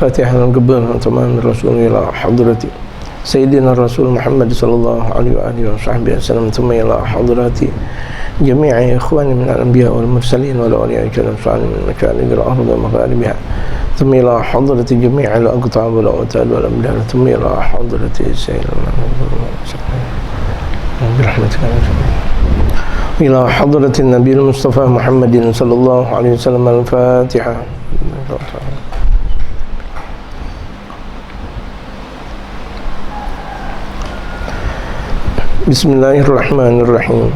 الفاتحة قبل تمام الرسول إلى حضرة سيدنا الرسول محمد صلى الله عليه وآله وصحبه وسلم، ثم إلى حضرات جميع إخواني من الأنبياء والمرسلين والأولياء والصالحين من مشارق الأرض ومغاربها، ثم إلى حضرة جميع الأقطاب والأوتاد والأبدان، ثم إلى حضرة سيدنا برحمتك إلى حضرة النبي المصطفى محمد صلى الله عليه وسلم. الفاتحة. بسم الله الرحمن الرحيم.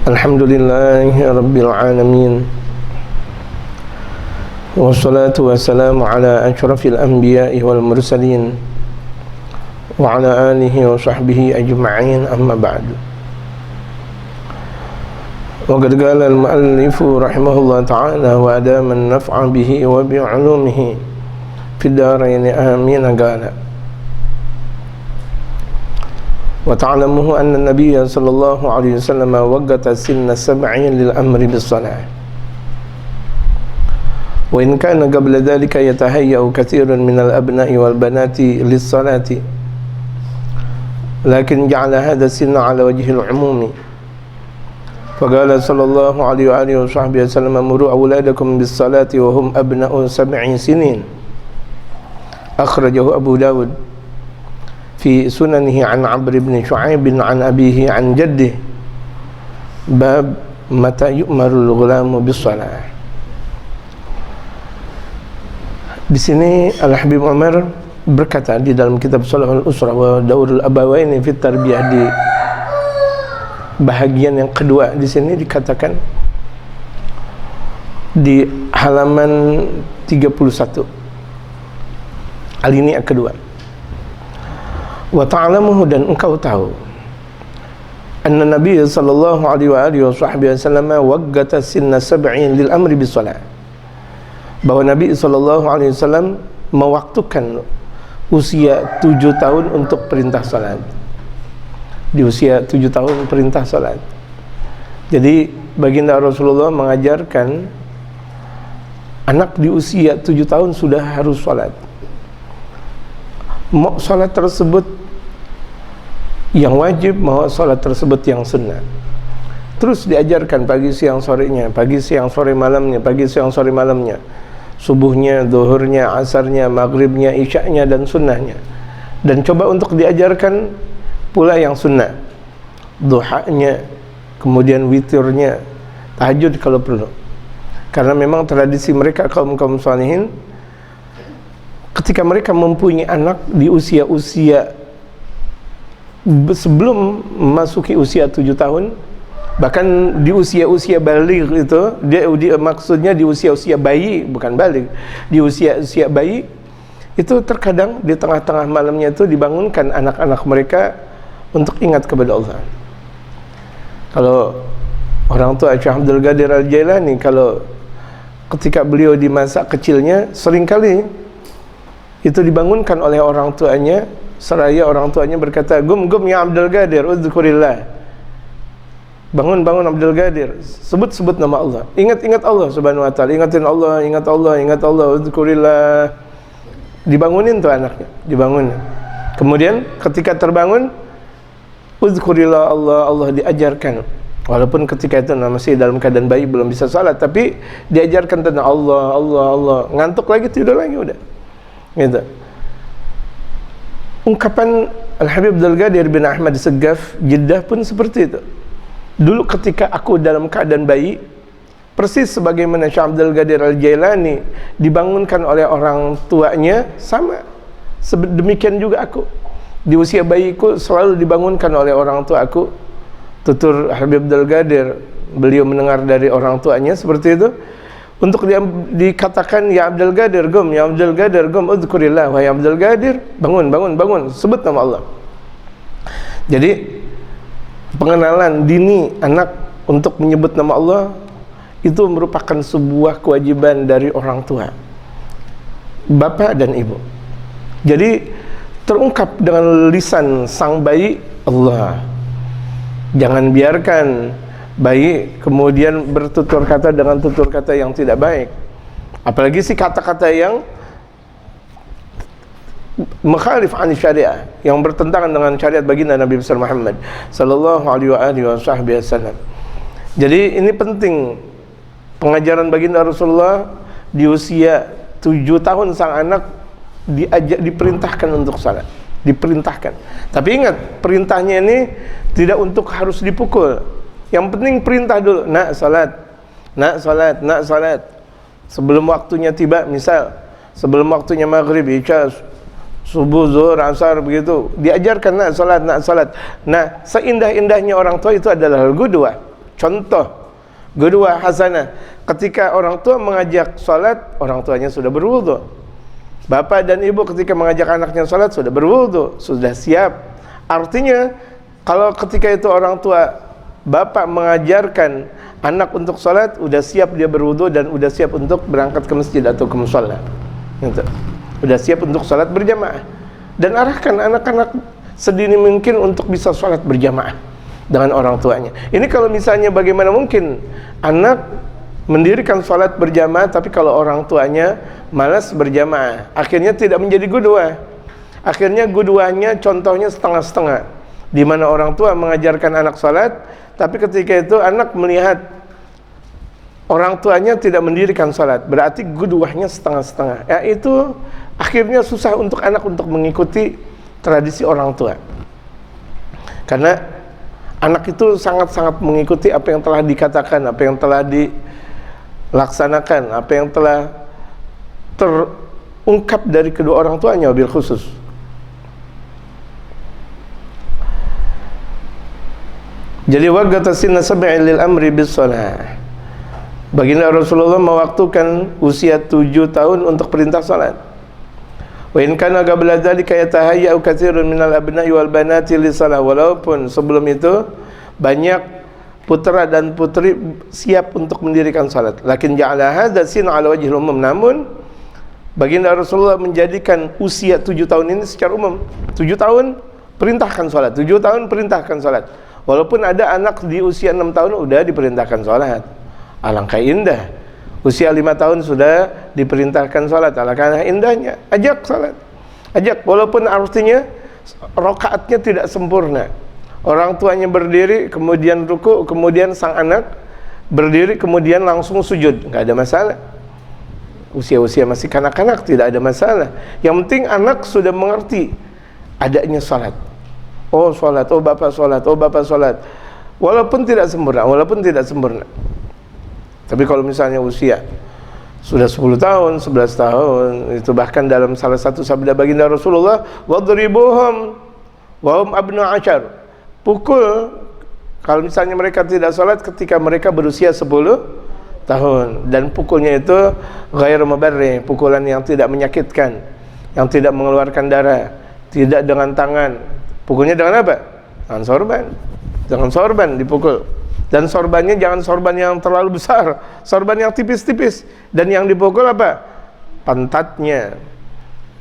الحمد لله رب العالمين، والصلاة والسلام على أشرف الأنبياء والمرسلين وعلى آله وصحبه أجمعين، أما بعد. وقد قال المؤلف رحمه الله تعالى وأدام النفع به وبعلومه في الدارين آمين، قال: وتعلمه أن النبي صلى الله عليه وسلم وقت سن 70 للأمر بالصلاة، وإن كان قبل ذلك يتهيأ كثير من الأبناء والبنات للصلاة، لكن جعل هذا السن على وجه العموم، فقال صلى الله عليه وآله وصحبه وسلم: مروا أولادكم بالصلاة وهم أبناء 7 سنين. أخرجه أبو داود في سننه عن عمرو بن شعيب عن أبيه عن جده، باب متى يؤمر الغلام بالصلاة. Di sini Al-Habib Umar berkata di dalam kitab Shalahul Usrah wa Daurul Abawaini fi Tarbiyah, di bahagian yang kedua di sini dikatakan di halaman 31, alinea kedua. Wa ta'lamuhu, dan engkau tahu, anna Nabi sallallahu alaihi wasallam waggata sinna 70 lil amri bis salat, bahwa Nabi sallallahu alaihi wasallam mewaktukan usia 7 tahun untuk perintah salat. Di usia 7 tahun perintah salat. Jadi baginda Rasulullah mengajarkan anak di usia 7 tahun sudah harus salat. Mau salat tersebut yang wajib, mau salat tersebut yang sunnah. Terus diajarkan pagi siang sorenya, pagi siang sore malamnya, pagi siang sore malamnya, subuhnya, zuhurnya, asarnya, maghribnya, isyaknya, dan sunnahnya. Dan coba untuk diajarkan pula yang sunnah, duhanya, kemudian witirnya, tahajud kalau perlu. Karena memang tradisi mereka kaum salihin, ketika mereka mempunyai anak di usia-usia sebelum memasuki usia 7 tahun, bahkan di usia-usia baligh itu, dia maksudnya di usia-usia bayi, bukan baligh, di usia-usia bayi itu terkadang di tengah-tengah malamnya itu dibangunkan anak-anak mereka untuk ingat kepada Allah. Kalau orang tua Syekh Abdul Qadir Al-Jailani, kalau ketika beliau di masa kecilnya, seringkali itu dibangunkan oleh orang tuanya, seraya orang tuanya berkata, "Gum ya Abdul Qadir, udzkurillah." Bangun Abdul Qadir, sebut nama Allah, ingat Allah Subhanahu wa taala, ingat Allah, udzkurillah. Dibangunin tuh anaknya, dibangun. Kemudian ketika terbangun, udzkurillah Allah diajarkan. Walaupun ketika itu masih dalam keadaan bayi, belum bisa salat, tapi diajarkan tentang Allah. Ngantuk lagi, tidur lagi, udah. Gitu. Ungkapan Al-Habib Abdul Qadir bin Ahmad Segaf Jeddah pun seperti itu. Dulu ketika aku dalam keadaan bayi, persis sebagaimana Syekh Abdul Qadir Al-Jailani dibangunkan oleh orang tuanya, sama demikian juga aku. Di usia bayiku selalu dibangunkan oleh orang tua aku. Tutur Habib Abdul Qadir, beliau mendengar dari orang tuanya seperti itu, untuk dikatakan, "Ya Abdul Qadir, gum, udzkurillah, wahai Abdul Qadir, bangun, sebut nama Allah." Jadi pengenalan dini anak untuk menyebut nama Allah itu merupakan sebuah kewajiban dari orang tua, bapak dan ibu. Jadi terungkap dengan lisan sang bayi Allah. Jangan biarkan bayi kemudian bertutur kata dengan tutur kata yang tidak baik. Apalagi sih kata-kata yang mukhalif an syariah, yang bertentangan dengan syariat baginda Nabi besar Muhammad sallallahu alaihi wasallam. Jadi ini penting, pengajaran baginda Rasulullah di usia 7 tahun sang anak diperintahkan untuk salat, diperintahkan. Tapi ingat, perintahnya ini tidak untuk harus dipukul. Yang penting perintah dulu, nak salat, nak salat, nak salat. Sebelum waktunya tiba, misal sebelum waktunya maghrib, isya, subuh, zuhur, asar, begitu, diajarkan nak salat, nak salat. Nah, seindah-indahnya orang tua itu adalah qudwah, contoh, qudwah hasanah. Ketika orang tua mengajak salat, orang tuanya sudah berwudu. Bapak dan ibu ketika mengajak anaknya salat sudah berwudu, sudah siap. Artinya, kalau ketika itu orang tua, bapak mengajarkan anak untuk salat, udah siap dia berwudu dan udah siap untuk berangkat ke masjid atau ke musholla. Gitu. Udah siap untuk salat berjamaah. Dan arahkan anak-anak sedini mungkin untuk bisa salat berjamaah dengan orang tuanya. Ini kalau misalnya bagaimana mungkin anak mendirikan salat berjamaah tapi kalau orang tuanya malas berjamaah, akhirnya tidak menjadi qudwah. Akhirnya qudwahnya contohnya setengah-setengah, di mana orang tua mengajarkan anak salat, tapi ketika itu anak melihat orang tuanya tidak mendirikan salat, berarti qudwahnya setengah-setengah. Ya, itu akhirnya susah untuk anak untuk mengikuti tradisi orang tua. Karena anak itu sangat-sangat mengikuti apa yang telah dikatakan, apa yang telah dilaksanakan, apa yang telah terungkap dari kedua orang tuanya bil khusus. Jadi waqata sinna sab'i lil amri bis shalah. Baginda Rasulullah mewaktukan usia 7 tahun untuk perintah salat. Wa in kana qabla dzalika yatahayya'u katsirun minal abna'i wal banati lis shalah. Walaupun sebelum itu banyak putra dan putri siap untuk mendirikan salat. Lakin ja'ala hadza sinna 'ala wajhil umum. Namun baginda Rasulullah menjadikan usia 7 tahun ini secara umum. 7 tahun perintahkan salat, 7 tahun perintahkan salat. Walaupun ada anak di usia 6 tahun udah diperintahkan salat. Alangkah indah. Usia 5 tahun sudah diperintahkan salat. Alangkah indahnya. Ajak salat. Ajak, walaupun artinya rakaatnya tidak sempurna. Orang tuanya berdiri, kemudian ruku, kemudian sang anak berdiri, kemudian langsung sujud. Enggak ada masalah. Usia-usia masih kanak-kanak tidak ada masalah. Yang penting anak sudah mengerti adanya salat. Oh salat, oh bapak salat, oh bapak salat. Walaupun tidak sempurna, walaupun tidak sempurna. Tapi kalau misalnya usia sudah 10 tahun, 11 tahun, itu bahkan dalam salah satu sabda baginda Rasulullah, wadribuhum wa hum abnu ashar. Pukul kalau misalnya mereka tidak salat ketika mereka berusia 10 tahun, dan pukulnya itu ghairu mubarrih, pukulan yang tidak menyakitkan, yang tidak mengeluarkan darah, tidak dengan tangan. Pukulnya dengan apa? Dengan sorban. Dengan sorban dipukul. Dan sorbannya jangan sorban yang terlalu besar, sorban yang tipis-tipis. Dan yang dipukul apa? Pantatnya.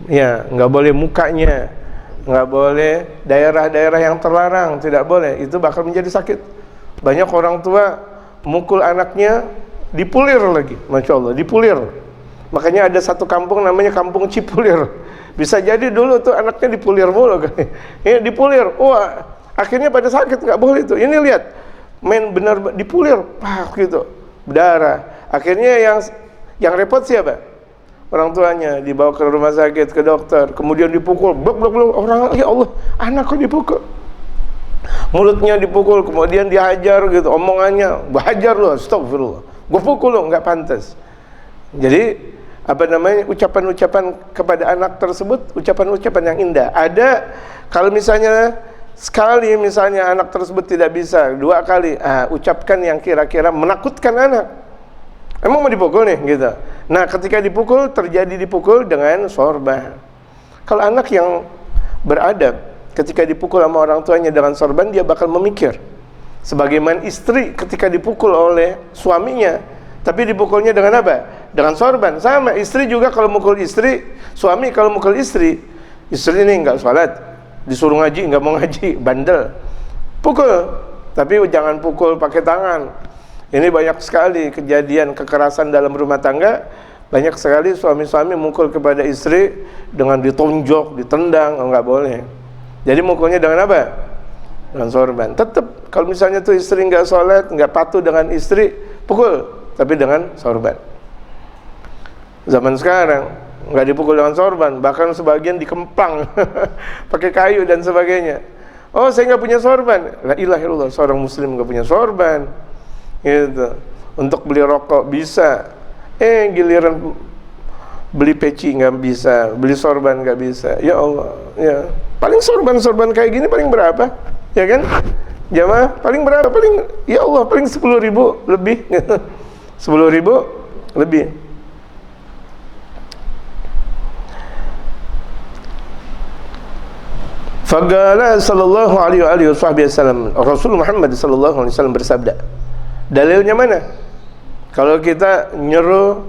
Ya, nggak boleh mukanya, nggak boleh daerah-daerah yang terlarang, tidak boleh. Itu bakal menjadi sakit. Banyak orang tua mukul anaknya dipulir lagi, masya Allah, dipulir. Makanya ada satu kampung namanya Kampung Cipulir. Bisa jadi dulu tuh anaknya dipulir mulu kan. Ini dipulir, wah, akhirnya pada sakit, nggak boleh itu. Ini lihat, main benar dipulir, pak gitu, berdarah. Akhirnya yang repot siapa? Orang tuanya, dibawa ke rumah sakit, ke dokter, kemudian dipukul, blok. Orang, ya Allah, anak kok dipukul. Mulutnya dipukul, kemudian dihajar gitu, omongannya, hajar lu, astagfirullah. Gue pukul lu, nggak pantas. Jadi apa namanya, ucapan-ucapan kepada anak tersebut, ucapan-ucapan yang indah. Ada kalau misalnya sekali, misalnya anak tersebut tidak bisa, 2 kali, ucapkan yang kira-kira menakutkan anak. Emang mau dipukul nih gitu. Nah, ketika dipukul, terjadi dipukul dengan sorban. Kalau anak yang beradab, ketika dipukul sama orang tuanya dengan sorban, dia bakal memikir. Sebagaimana istri ketika dipukul oleh suaminya, tapi dipukulnya dengan apa? Dengan sorban. Sama, istri juga kalau mukul istri, suami kalau mukul istri ini nggak sholat, disuruh ngaji, nggak mau ngaji, bandel, pukul. Tapi jangan pukul pakai tangan. Ini banyak sekali kejadian kekerasan dalam rumah tangga. Banyak sekali suami-suami mukul kepada istri dengan ditonjok, ditendang, nggak boleh. Jadi mukulnya dengan apa? Dengan sorban. Tetap kalau misalnya tuh istri nggak sholat, nggak patuh dengan istri, pukul, tapi dengan sorban. Zaman sekarang nggak dipukul dengan sorban, bahkan sebagian dikemplang pakai kayu dan sebagainya. Oh, saya nggak punya sorban. La ilaha illallah, seorang muslim nggak punya sorban. Gitu. Untuk beli rokok bisa, giliran beli peci nggak bisa, beli sorban nggak bisa. Ya Allah, ya. Paling sorban kayak gini paling berapa? Ya kan? Jamaah, paling berapa? Paling, ya Allah, paling 10.000 lebih. 10.000 lebih. Faqala sallallahu alaihi wasallam, Rasul Muhammad sallallahu alaihi wasallam bersabda. Dalilnya mana? Kalau kita nyuruh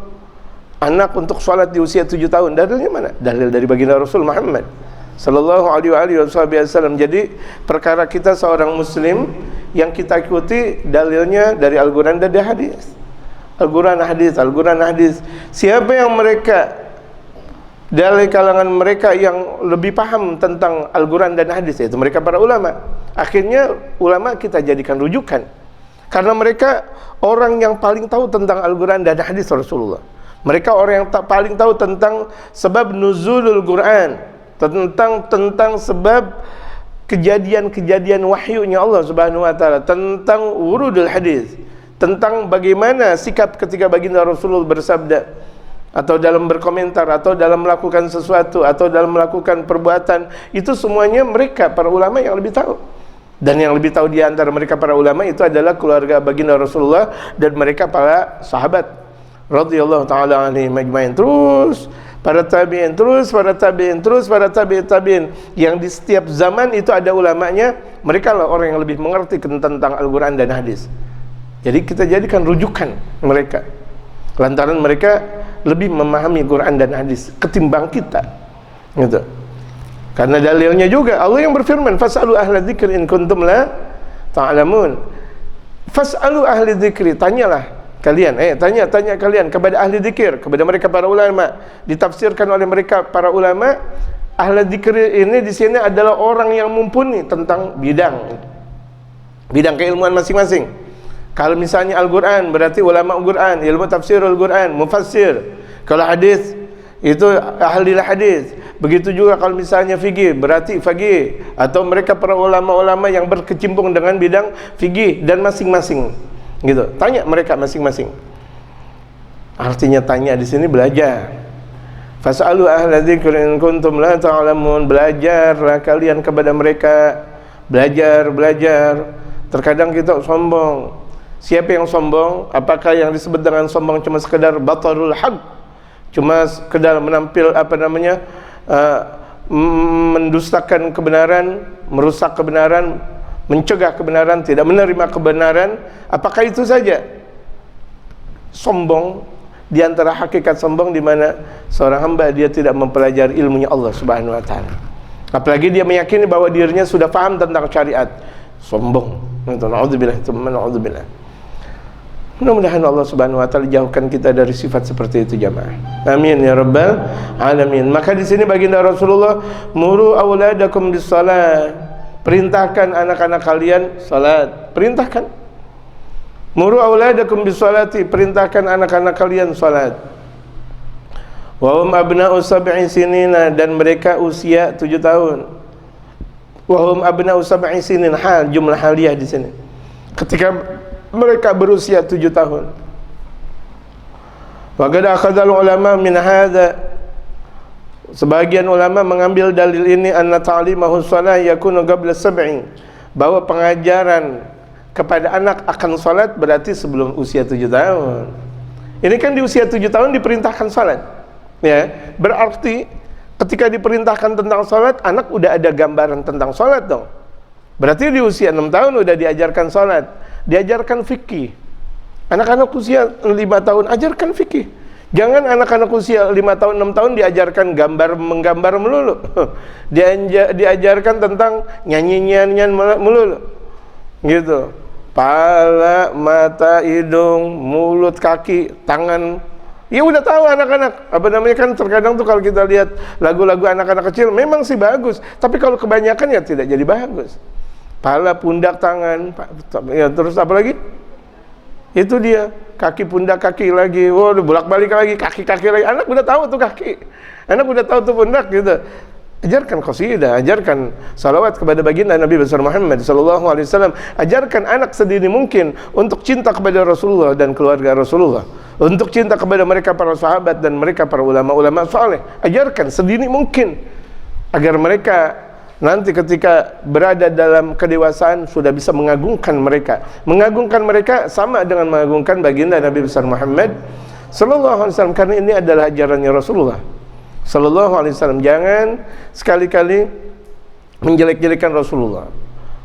anak untuk sholat di usia 7 tahun, dalilnya mana? Dalil dari baginda Rasul Muhammad sallallahu alaihi wasallam. Jadi perkara kita seorang muslim yang kita ikuti dalilnya dari Al-Quran dan dari hadis. Al-Quran hadis. Siapa yang mereka dari kalangan mereka yang lebih paham tentang Al-Quran dan hadis, yaitu mereka para ulama. Akhirnya ulama kita jadikan rujukan, karena mereka orang yang paling tahu tentang Al-Quran dan hadis Rasulullah. Mereka orang yang paling tahu tentang sebab nuzulul Quran, tentang sebab kejadian-kejadian wahyunya Allah Subhanahu wa taala, tentang wurudul hadis, tentang bagaimana sikap ketika baginda Rasulullah bersabda, atau dalam berkomentar, atau dalam melakukan sesuatu, atau dalam melakukan perbuatan. Itu semuanya mereka para ulama yang lebih tahu. Dan yang lebih tahu di antara mereka para ulama itu adalah keluarga baginda Rasulullah dan mereka para sahabat radhiyallahu taala anhum ajmain. Terus para tabi'in, para tabi'in yang di setiap zaman itu ada ulamanya. Mereka lah orang yang lebih mengerti tentang Al-Quran dan hadis. Jadi kita jadikan rujukan mereka, lantaran mereka lebih memahami Quran dan hadis ketimbang kita, gitu. Karena dalilnya juga Allah yang berfirman, fas'alu ahla dzikri in kuntum la ta'lamun. Fas'alu ahli dzikri, tanyalah kalian, tanya kalian kepada ahli dzikir, kepada mereka para ulama. Ditafsirkan oleh mereka para ulama, ahli dzikri ini di sini adalah orang yang mumpuni tentang bidang keilmuan masing-masing. Kalau misalnya Al-Quran berarti ulama Al-Quran, ilmu tafsir Al-Quran, mufassir. Kalau hadis itu ahli hadis. Begitu juga kalau misalnya fikih berarti fikih, atau mereka para ulama-ulama yang berkecimpung dengan bidang fikih dan masing-masing. Gitu. Tanya mereka masing-masing. Artinya tanya di sini belajar. Fas'alu ahla dzikri in kuntum la ta'lamun. Belajarlah kalian kepada mereka. Belajar. Terkadang kita sombong. Siapa yang sombong? Apakah yang disebut dengan sombong cuma sekedar batarul haq, cuma sekedar menampil mendustakan kebenaran, merusak kebenaran, mencegah kebenaran, tidak menerima kebenaran? Apakah itu saja sombong? Di antara hakikat sombong di mana seorang hamba dia tidak mempelajari ilmunya Allah Subhanahu wa taala. Apalagi dia meyakini bahwa dirinya sudah paham tentang syariat. Sombong. Na'udzubillah. Mudah-mudahan Allah Subhanahu wa taala jauhkan kita dari sifat seperti itu, jamaah. Amin ya rabbal alamin. Maka di sini baginda Rasulullah, muru auladakum bis-shalah. Perintahkan anak-anak kalian salat. Perintahkan. Muru auladakum bis-shalati. Perintahkan anak-anak kalian salat. Wa hum abna'u sab'i sinina, dan mereka usia 7 tahun. Wa hum abna'u sab'i sinin, hal jumlah haliyah di sini. Ketika mereka berusia 7 tahun. Wa qad akhadhal ulama min hadza. Sebagian ulama mengambil dalil ini anna ta'limahu shalah yakunu qabla sab'in, bahwa pengajaran kepada anak akan salat berarti sebelum usia 7 tahun. Ini kan di usia 7 tahun diperintahkan salat. Ya, berarti ketika diperintahkan tentang salat, anak udah ada gambaran tentang salat dong. Berarti di usia 6 tahun udah diajarkan salat. Diajarkan fikih. Anak-anak usia 5 tahun ajarkan fikih. Jangan anak-anak usia 5 tahun 6 tahun diajarkan menggambar melulu. Diajarkan tentang nyanyi-nyanyian melulu. Gitu. Pala, mata, hidung, mulut, kaki, tangan, Ya udah tahu anak-anak, apa namanya kan terkadang tuh kalau kita lihat lagu-lagu anak-anak kecil memang sih bagus, tapi kalau kebanyakan ya tidak jadi bagus. Pala, pundak, tangan, ya terus apa lagi? Itu dia, kaki, pundak, kaki lagi, waduh bolak-balik lagi, kaki lagi. Anak udah tahu tuh kaki, anak udah tahu tuh pundak gitu. Ajarkan qasidah, ajarkan salawat kepada baginda Nabi besar Muhammad sallallahu alaihi wasallam. Ajarkan anak sedini mungkin untuk cinta kepada Rasulullah dan keluarga Rasulullah, untuk cinta kepada mereka para sahabat dan mereka para ulama-ulama saleh. Ajarkan sedini mungkin agar mereka nanti ketika berada dalam kedewasaan sudah bisa mengagungkan mereka. Mengagungkan mereka sama dengan mengagungkan baginda Nabi besar Muhammad sallallahu alaihi wasallam, karena ini adalah ajarannya Rasulullah sallallahu alaihi wasallam. Jangan sekali-kali menjelek-jelekan Rasulullah,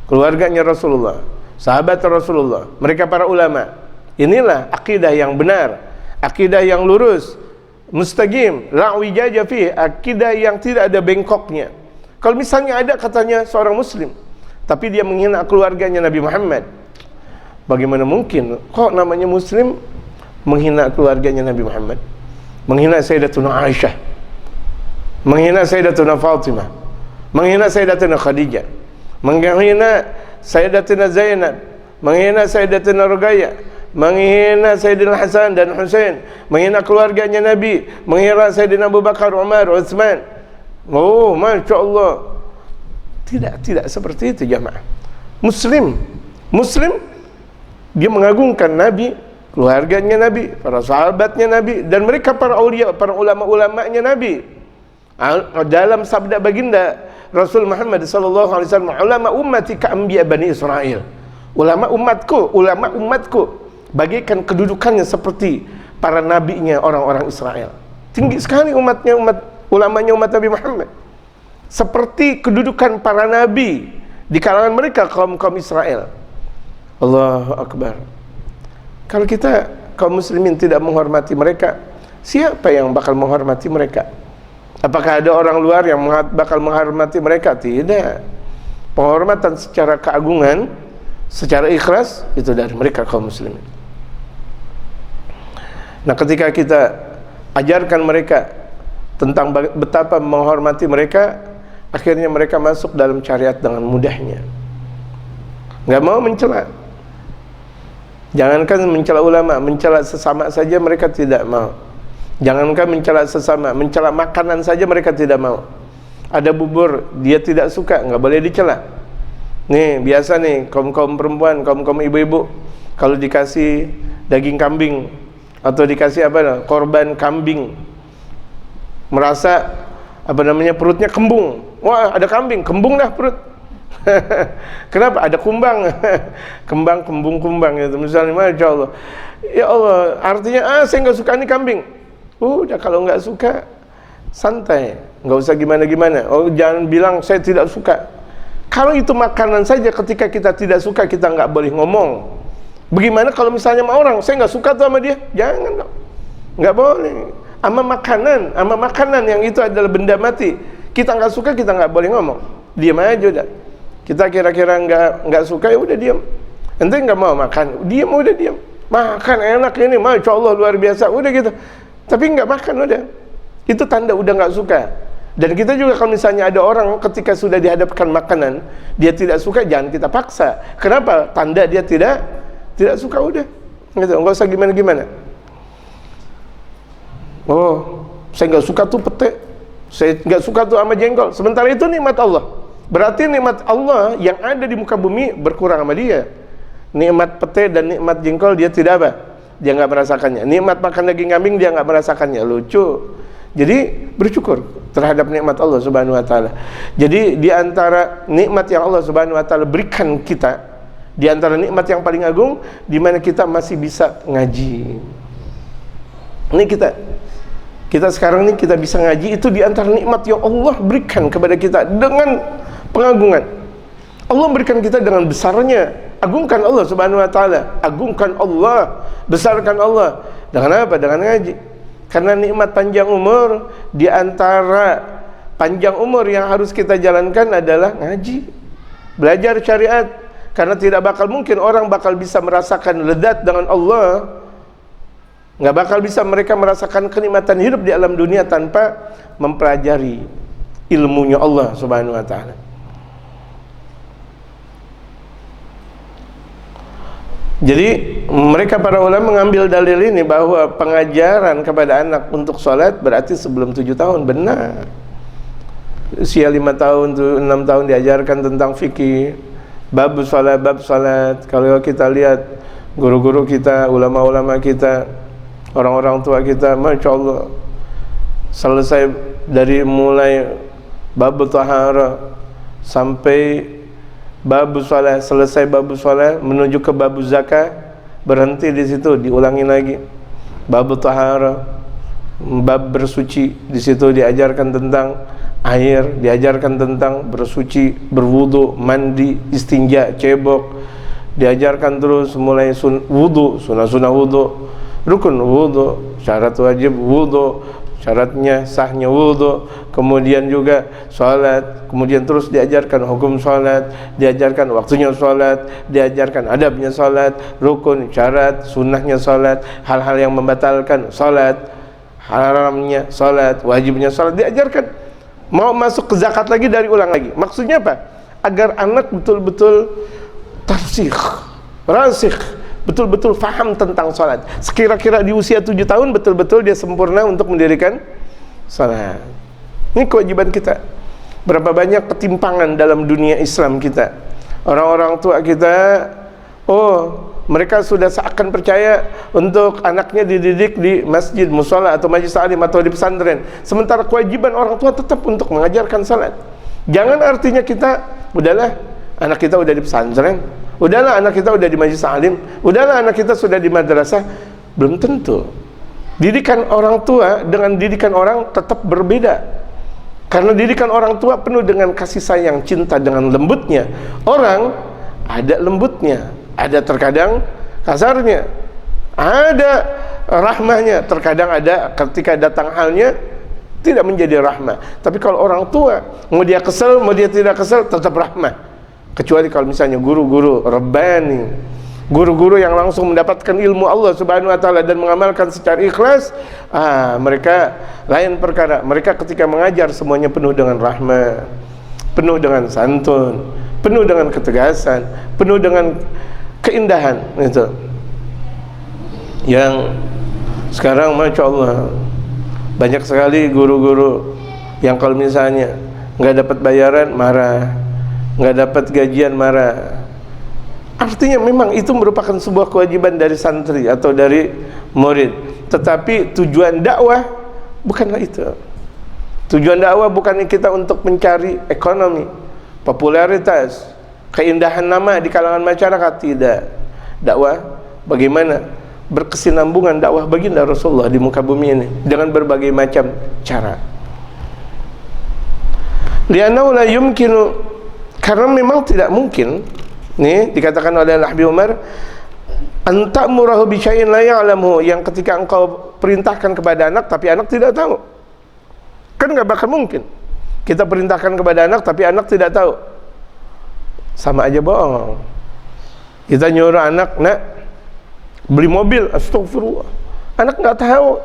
keluarganya Rasulullah, sahabat Rasulullah, mereka para ulama. Inilah akidah yang benar, akidah yang lurus, mustaqim, la wijaja fi, akidah yang tidak ada bengkoknya. Kalau misalnya ada katanya seorang muslim tapi dia menghina keluarganya Nabi Muhammad, bagaimana mungkin kok namanya muslim menghina keluarganya Nabi Muhammad, menghina Sayyidatuna Aisyah, menghina Sayyidatuna Fatimah, menghina Sayyidatuna Khadijah, menghina Sayyidatuna Zainab, menghina Sayyidatuna Ruqayyah, menghina Sayyidina Hasan dan Husain, menghina keluarganya Nabi, menghina Sayyidina Abu Bakar, Umar, Utsman. Oh, Masya Allah. Tidak seperti itu jamaah. Muslim dia mengagungkan Nabi, keluarganya Nabi, para sahabatnya Nabi, dan mereka para aulia, para ulama-ulamanya Nabi. Dalam sabda baginda Rasul Muhammad sallallahu alaihi wasallam, ulama ummati ka anbiya bani Israel. Ulama umatku bagaikan kedudukannya seperti para nabinya orang-orang Israel. Tinggi sekali ulamanya umat Nabi Muhammad, seperti kedudukan para nabi di kalangan mereka kaum Israel. Allahu Akbar. Kalau kita kaum muslimin tidak menghormati mereka, siapa yang bakal menghormati mereka? Apakah ada orang luar yang bakal menghormati mereka? Tidak. Penghormatan secara keagungan, secara ikhlas, itu dari mereka kaum muslimin. Nah, ketika kita ajarkan mereka tentang betapa menghormati mereka, akhirnya mereka masuk dalam syariat dengan mudahnya. Nggak mau mencela. Jangankan mencela ulama, mencela sesama saja mereka tidak mau. Jangankan mencela sesama, mencela makanan saja mereka tidak mau. Ada bubur, dia tidak suka, nggak boleh dicela. Nih, biasa nih, kaum-kaum perempuan, kaum-kaum ibu-ibu, kalau dikasih daging kambing, atau dikasih korban kambing, merasa perutnya kembung. Wah, ada kambing, kembung dah perut. Kenapa? Ada kumbang. Kembung-kumbang gitu. Misalnya, Masya Allah, ya Allah, artinya saya nggak suka nih kambing. Udah, kalau nggak suka santai, nggak usah gimana-gimana. Oh, jangan bilang saya tidak suka. Kalau itu makanan saja, ketika kita tidak suka, kita nggak boleh ngomong. Bagaimana kalau misalnya sama orang, saya nggak suka tuh sama dia? Jangan dong, nggak boleh. Sama makanan yang itu adalah benda mati, kita nggak suka, kita nggak boleh ngomong, diam aja udah. Kita kira-kira nggak suka, ya udah diam. Ente nggak mau makan, diam, udah diam. Makan enak ini, Masya Allah luar biasa, udah gitu. Tapi nggak makan, udah. Itu tanda udah nggak suka. Dan kita juga kalau misalnya ada orang ketika sudah dihadapkan makanan, dia tidak suka, jangan kita paksa. Kenapa? Tanda dia tidak suka, udah. Gitu, nggak usah gimana-gimana. Oh, saya nggak suka tuh pete, saya nggak suka tuh sama jengkol. Sementara itu nikmat Allah. Berarti nikmat Allah yang ada di muka bumi berkurang sama dia. Nikmat pete dan nikmat jengkol dia tidak dia nggak merasakannya. Nikmat makan daging kambing dia nggak merasakannya. Lucu. Jadi bersyukur terhadap nikmat Allah Subhanahu Wa Taala. Jadi di antara nikmat yang Allah Subhanahu Wa Taala berikan kita, di antara nikmat yang paling agung, di mana kita masih bisa ngaji. Ini kita sekarang ini kita bisa ngaji, itu di antara nikmat yang Allah berikan kepada kita dengan pengagungan. Allah berikan kita dengan besarnya. Agungkan Allah Subhanahu Wa Taala, agungkan Allah, besarkan Allah. Dengan apa? Dengan ngaji. Karena nikmat panjang umur, di antara panjang umur yang harus kita jalankan adalah ngaji, belajar syariat. Karena tidak bakal mungkin orang bakal bisa merasakan lezat dengan Allah Nggak bakal bisa mereka merasakan kenikmatan hidup di alam dunia tanpa mempelajari ilmunya Allah Subhanahu wa taala. Jadi mereka para ulama mengambil dalil ini bahwa pengajaran kepada anak untuk sholat berarti sebelum 7 tahun. Benar. Usia 5 tahun, 6 tahun diajarkan tentang fikih, bab salat. Kalau kita lihat guru-guru kita, ulama-ulama kita, orang-orang tua kita, Masya Allah, selesai dari mulai bab tahara sampai bab salat, selesai bab salat menuju ke bab zakat, berhenti di situ, diulangi lagi. Bab tahara, bab bersuci, di situ diajarkan tentang air, diajarkan tentang bersuci, berwudu, mandi, istinja, cebok, diajarkan terus mulai wudu, sunah-sunah wudu, rukun wudu, syarat wajib wudu, syaratnya sahnya wudu, kemudian juga salat, kemudian terus diajarkan hukum salat, diajarkan waktunya salat, diajarkan adabnya salat, rukun, syarat, sunnahnya salat, hal-hal yang membatalkan salat, haramnya salat, wajibnya salat, diajarkan. Mau masuk ke zakat lagi, dari ulang lagi. Maksudnya apa? Agar anak betul-betul tarsikh, rasikh, betul-betul faham tentang salat. Sekira-kira di usia 7 tahun betul-betul dia sempurna untuk mendirikan salat. Ini kewajiban kita. Berapa banyak ketimpangan dalam dunia Islam kita. Orang-orang tua kita, mereka sudah seakan percaya untuk anaknya dididik di masjid, musola atau majlis taklim atau di pesantren. Sementara kewajiban orang tua tetap untuk mengajarkan salat. Jangan artinya kita, udahlah anak kita udah di pesantren, udahlah anak kita udah di majlis taklim, udahlah anak kita sudah di madrasah. Belum tentu. Didikan orang tua dengan didikan orang tetap berbeda. Karena didikan orang tua penuh dengan kasih sayang, cinta, dengan lembutnya. Orang ada lembutnya, ada terkadang kasarnya, ada rahmahnya, terkadang ada ketika datang halnya tidak menjadi rahmah. Tapi kalau orang tua, mau dia kesel, mau dia tidak kesel, tetap rahmah. Kecuali kalau misalnya guru-guru Rabbani, guru-guru yang langsung mendapatkan ilmu Allah Subhanahu wa taala dan mengamalkan secara ikhlas, mereka lain perkara. Mereka ketika mengajar semuanya penuh dengan rahmah, penuh dengan santun, penuh dengan ketegasan, penuh dengan keindahan. Itu yang sekarang Masya Allah banyak sekali guru-guru yang kalau misalnya nggak dapat bayaran marah, nggak dapat gajian marah. Artinya memang itu merupakan sebuah kewajiban dari santri atau dari murid, tetapi tujuan dakwah bukanlah itu. Tujuan dakwah bukan kita untuk mencari ekonomi, popularitas, keindahan nama di kalangan masyarakat. Tidak. Dakwah bagaimana berkesinambungan dakwah baginda Rasulullah di muka bumi ini dengan berbagai macam cara. Li'annahu la yumkinu, karena memang tidak mungkin, nih dikatakan oleh Nabi Umar, anta murahu bi syai'in la ya'lamu, yang ketika engkau perintahkan kepada anak tapi anak tidak tahu. Kan nggak bakal mungkin kita perintahkan kepada anak tapi anak tidak tahu. Sama aja bohong. Kita nyuruh anak, nak beli mobil, astagfirullah, anak nggak tahu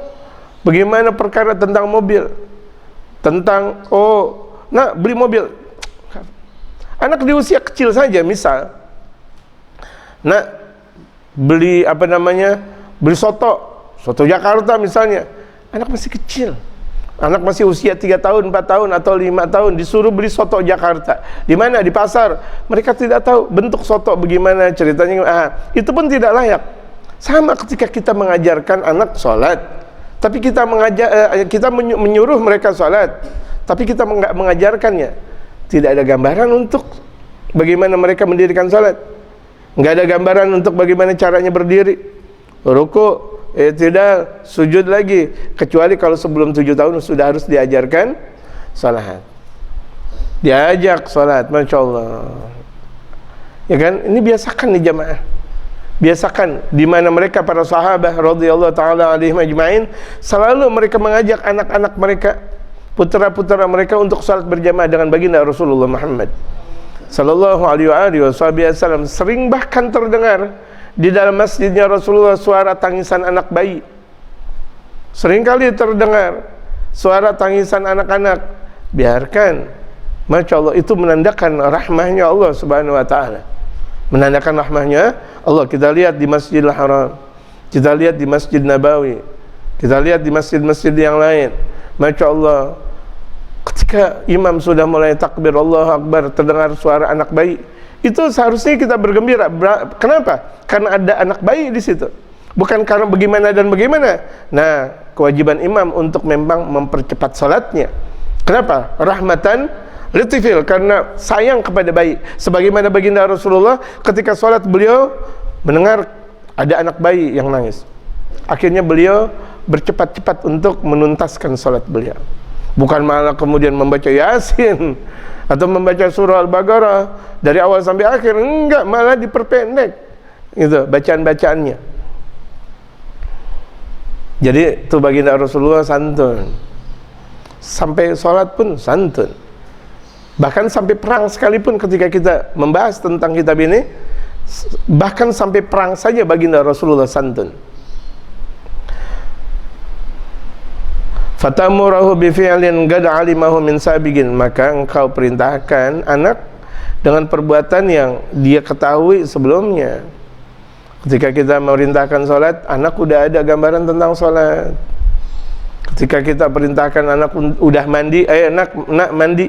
bagaimana perkara tentang mobil, tentang nak beli mobil. Anak di usia kecil saja, misal nak beli beli soto Jakarta misalnya, anak masih kecil, anak masih usia 3 tahun, 4 tahun atau 5 tahun, disuruh beli soto Jakarta. Di mana? Di pasar. Mereka tidak tahu bentuk soto bagaimana, ceritanya. Itu pun tidak layak. Sama ketika kita mengajarkan anak sholat, tapi kita menyuruh mereka sholat, tapi kita nggak mengajarkannya. Tidak ada gambaran untuk bagaimana mereka mendirikan sholat, nggak ada gambaran untuk bagaimana caranya berdiri, ruku, tidak, sujud lagi, kecuali kalau sebelum 7 tahun sudah harus diajarkan salat, diajak salat. Masya Allah, ya kan? Ini biasakan nih jamaah, biasakan. Di mana mereka para sahabat radhiyallahu taala alaihim ajmain, selalu mereka mengajak anak-anak mereka, putra-putra mereka untuk salat berjamaah dengan baginda Rasulullah Muhammad sallallahu alaihi wasallam. Sering bahkan terdengar di dalam masjidnya Rasulullah suara tangisan anak bayi Seringkali terdengar suara tangisan anak-anak. Biarkan. Masya Allah, itu menandakan rahmahnya Allah Subhanahu wa ta'ala. Menandakan rahmahnya Allah. Kita lihat di Masjidil Haram, kita lihat di Masjid Nabawi, kita lihat di masjid-masjid yang lain. Masya Allah, ketika imam sudah mulai takbir Allahu Akbar, terdengar suara anak bayi, itu seharusnya kita bergembira. Kenapa? Karena ada anak bayi di situ, bukan karena bagaimana dan bagaimana. Nah, kewajiban imam untuk memang mempercepat salatnya. Kenapa? Rahmatan litifil, karena sayang kepada bayi. Sebagaimana baginda Rasulullah ketika salat, beliau mendengar ada anak bayi yang nangis. Akhirnya beliau bercepat-cepat untuk menuntaskan salat beliau. Bukan malah kemudian membaca Yasin atau membaca surah Al-Baqarah dari awal sampai akhir. Enggak, malah diperpendek itu bacaan-bacaannya. Jadi itu baginda Rasulullah santun. Sampai sholat pun santun. Bahkan sampai perang sekalipun, ketika kita membahas tentang kitab ini, bahkan sampai perang saja baginda Rasulullah santun. Fatamurahu bifi'lin qad 'alimahu min sabiqin, maka engkau perintahkan anak dengan perbuatan yang dia ketahui sebelumnya. Ketika kita memerintahkan salat, anak udah ada gambaran tentang salat. Ketika kita perintahkan anak udah mandi, nak mandi,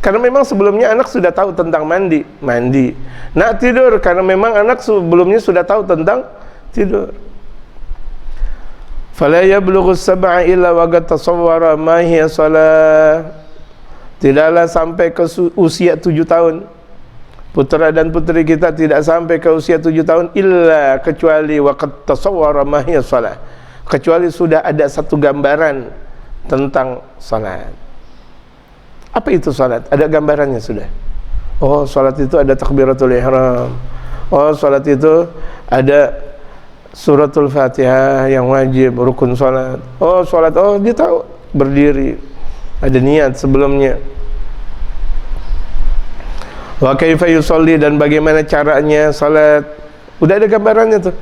karena memang sebelumnya anak sudah tahu tentang mandi. Nak tidur, karena memang anak sebelumnya sudah tahu tentang tidur. Fala yablughu sab'a illa wa qad tasawwara ma hiya shalah. Tidaklah sampai ke usia 7 tahun. Putra dan putri kita tidak sampai ke usia 7 tahun illa kecuali wa qad tasawwara ma hiya shalah. Kecuali sudah ada satu gambaran tentang salat. Apa itu salat? Ada gambarannya sudah. Oh, salat itu ada takbiratul ihram. Oh, salat itu ada suratul Fatihah yang wajib, rukun salat. Oh, salat, oh dia tahu, berdiri, ada niat sebelumnya. Wa kaifa yusalli, dan bagaimana caranya salat. Udah ada gambarannya tuh.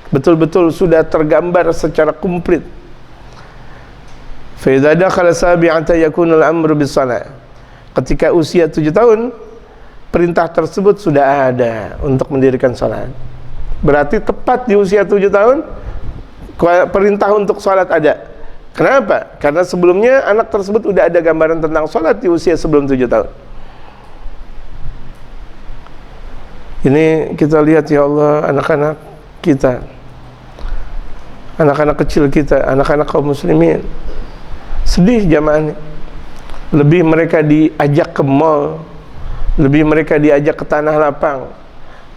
Betul-betul sudah tergambar secara komplit. Fa idza dakhala sabi'ata yakunu al-amru bis-shalah. Ketika usia 7 tahun, perintah tersebut sudah ada untuk mendirikan salat. Berarti tepat di usia 7 tahun perintah untuk salat ada. Kenapa? Karena sebelumnya anak tersebut sudah ada gambaran tentang salat di usia sebelum 7 tahun. Ini kita lihat ya Allah, anak-anak kita, anak-anak kecil kita, anak-anak kaum muslimin, sedih jamaah. Lebih mereka diajak ke mall, lebih mereka diajak ke tanah lapang,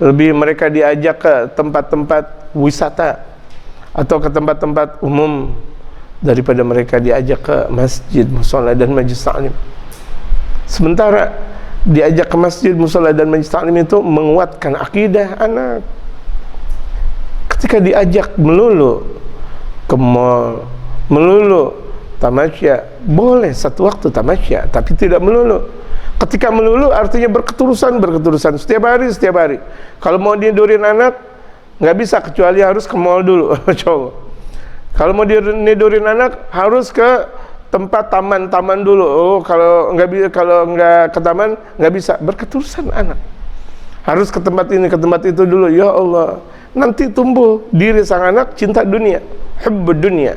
lebih mereka diajak ke tempat-tempat wisata atau ke tempat-tempat umum daripada mereka diajak ke masjid, mushola dan majlis ta'lim. Sementara diajak ke masjid, mushola dan majlis ta'lim itu menguatkan akidah anak. Ketika diajak melulu ke mall, melulu tamasya, boleh satu waktu tamasya, tapi tidak melulu. Ketika melulu artinya berketerusan setiap hari. Kalau mau tidurin anak nggak bisa, kecuali harus ke mall dulu. Kalau mau tidurin anak harus ke tempat taman dulu. Oh, kalau nggak ke taman nggak bisa, berketerusan anak. Harus ke tempat ini, ke tempat itu dulu. Ya Allah, nanti tumbuh diri sang anak cinta dunia, hubbud dunia.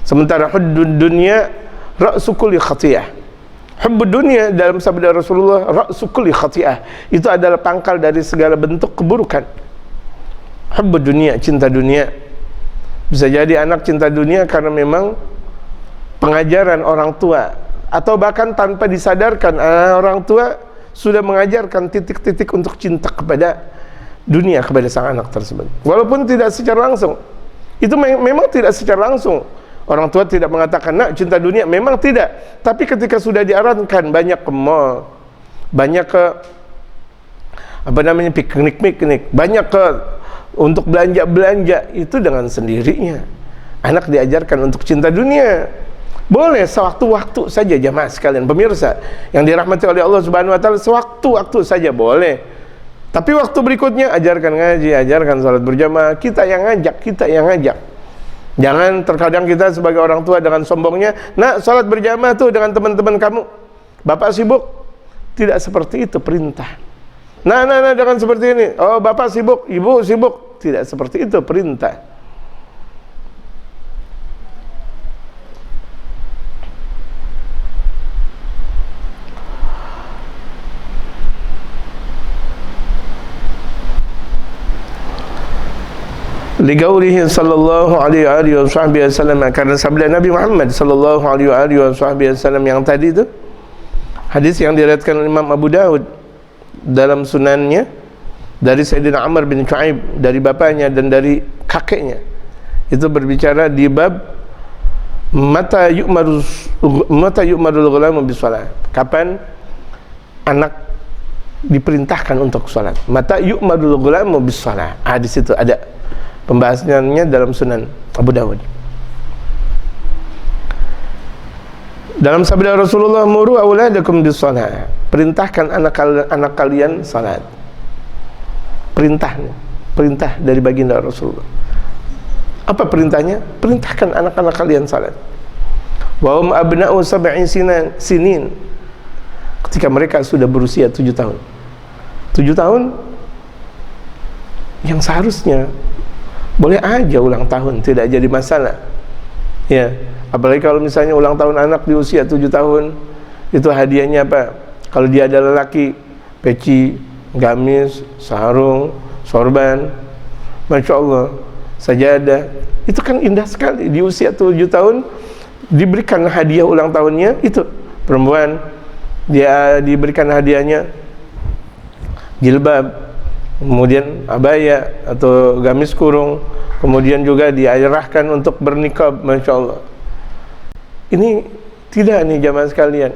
Sementara hubbud dunia ra'su kulli khati'ah. Hubbud dunia dalam sabda Rasulullah, ra'su kulli khati'ah, itu adalah pangkal dari segala bentuk keburukan. Hubbud dunia, cinta dunia. Bisa jadi anak cinta dunia karena memang pengajaran orang tua, atau bahkan tanpa disadarkan orang tua sudah mengajarkan titik-titik untuk cinta kepada dunia kepada sang anak tersebut. Walaupun tidak secara langsung. Itu memang tidak secara langsung. Orang tua tidak mengatakan nak cinta dunia, memang tidak. Tapi ketika sudah diarahkan banyak ke mall, banyak ke piknik, banyak ke untuk belanja, itu dengan sendirinya anak diajarkan untuk cinta dunia. Boleh sewaktu-waktu saja jamaah sekalian pemirsa yang dirahmati oleh Allah Subhanahu wa taala, sewaktu-waktu saja boleh. Tapi waktu berikutnya ajarkan ngaji, ajarkan salat berjamaah, kita yang ngajak. Jangan terkadang kita sebagai orang tua dengan sombongnya, nak salat berjamaah tuh dengan teman-teman kamu, bapak sibuk. Tidak seperti itu perintah. Nah, jangan seperti ini. Oh, bapak sibuk, ibu sibuk. Tidak seperti itu perintah. Liqaulihi sallallahu alaihi wasallam, karena sabda Nabi Muhammad sallallahu alaihi wasallam yang tadi itu, hadis yang diriwayatkan oleh Imam Abu Daud dalam sunannya dari Sayyidina Amr bin Shu'aib, dari bapaknya dan dari kakeknya, itu berbicara di bab mata yu'marul ghulamu bisalah, kapan anak diperintahkan untuk salat. Mata yu'marul ghulamu bisalah. Di situ ada pembahasannya dalam Sunan Abu Dawud. Dalam sabda Rasulullah, muru auladakum bis-shalah, perintahkan anak kalian salat. Perintah dari baginda Rasulullah. Apa perintahnya? Perintahkan anak-anak kalian salat. Wa hum abna'u sab'i sinin, ketika mereka sudah berusia 7 tahun. 7 tahun yang seharusnya boleh aja ulang tahun, tidak jadi masalah. Ya, apalagi kalau misalnya ulang tahun anak di usia 7 tahun, itu hadiahnya apa? Kalau dia adalah laki, peci, gamis, sarung, sorban, Masya Allah, sajadah. Itu kan indah sekali. Di usia 7 tahun diberikan hadiah ulang tahunnya. Itu perempuan, dia diberikan hadiahnya jilbab, kemudian abaya atau gamis kurung, kemudian juga diarahkan untuk bernikab. Masya Allah, ini tidak nih jamaah sekalian.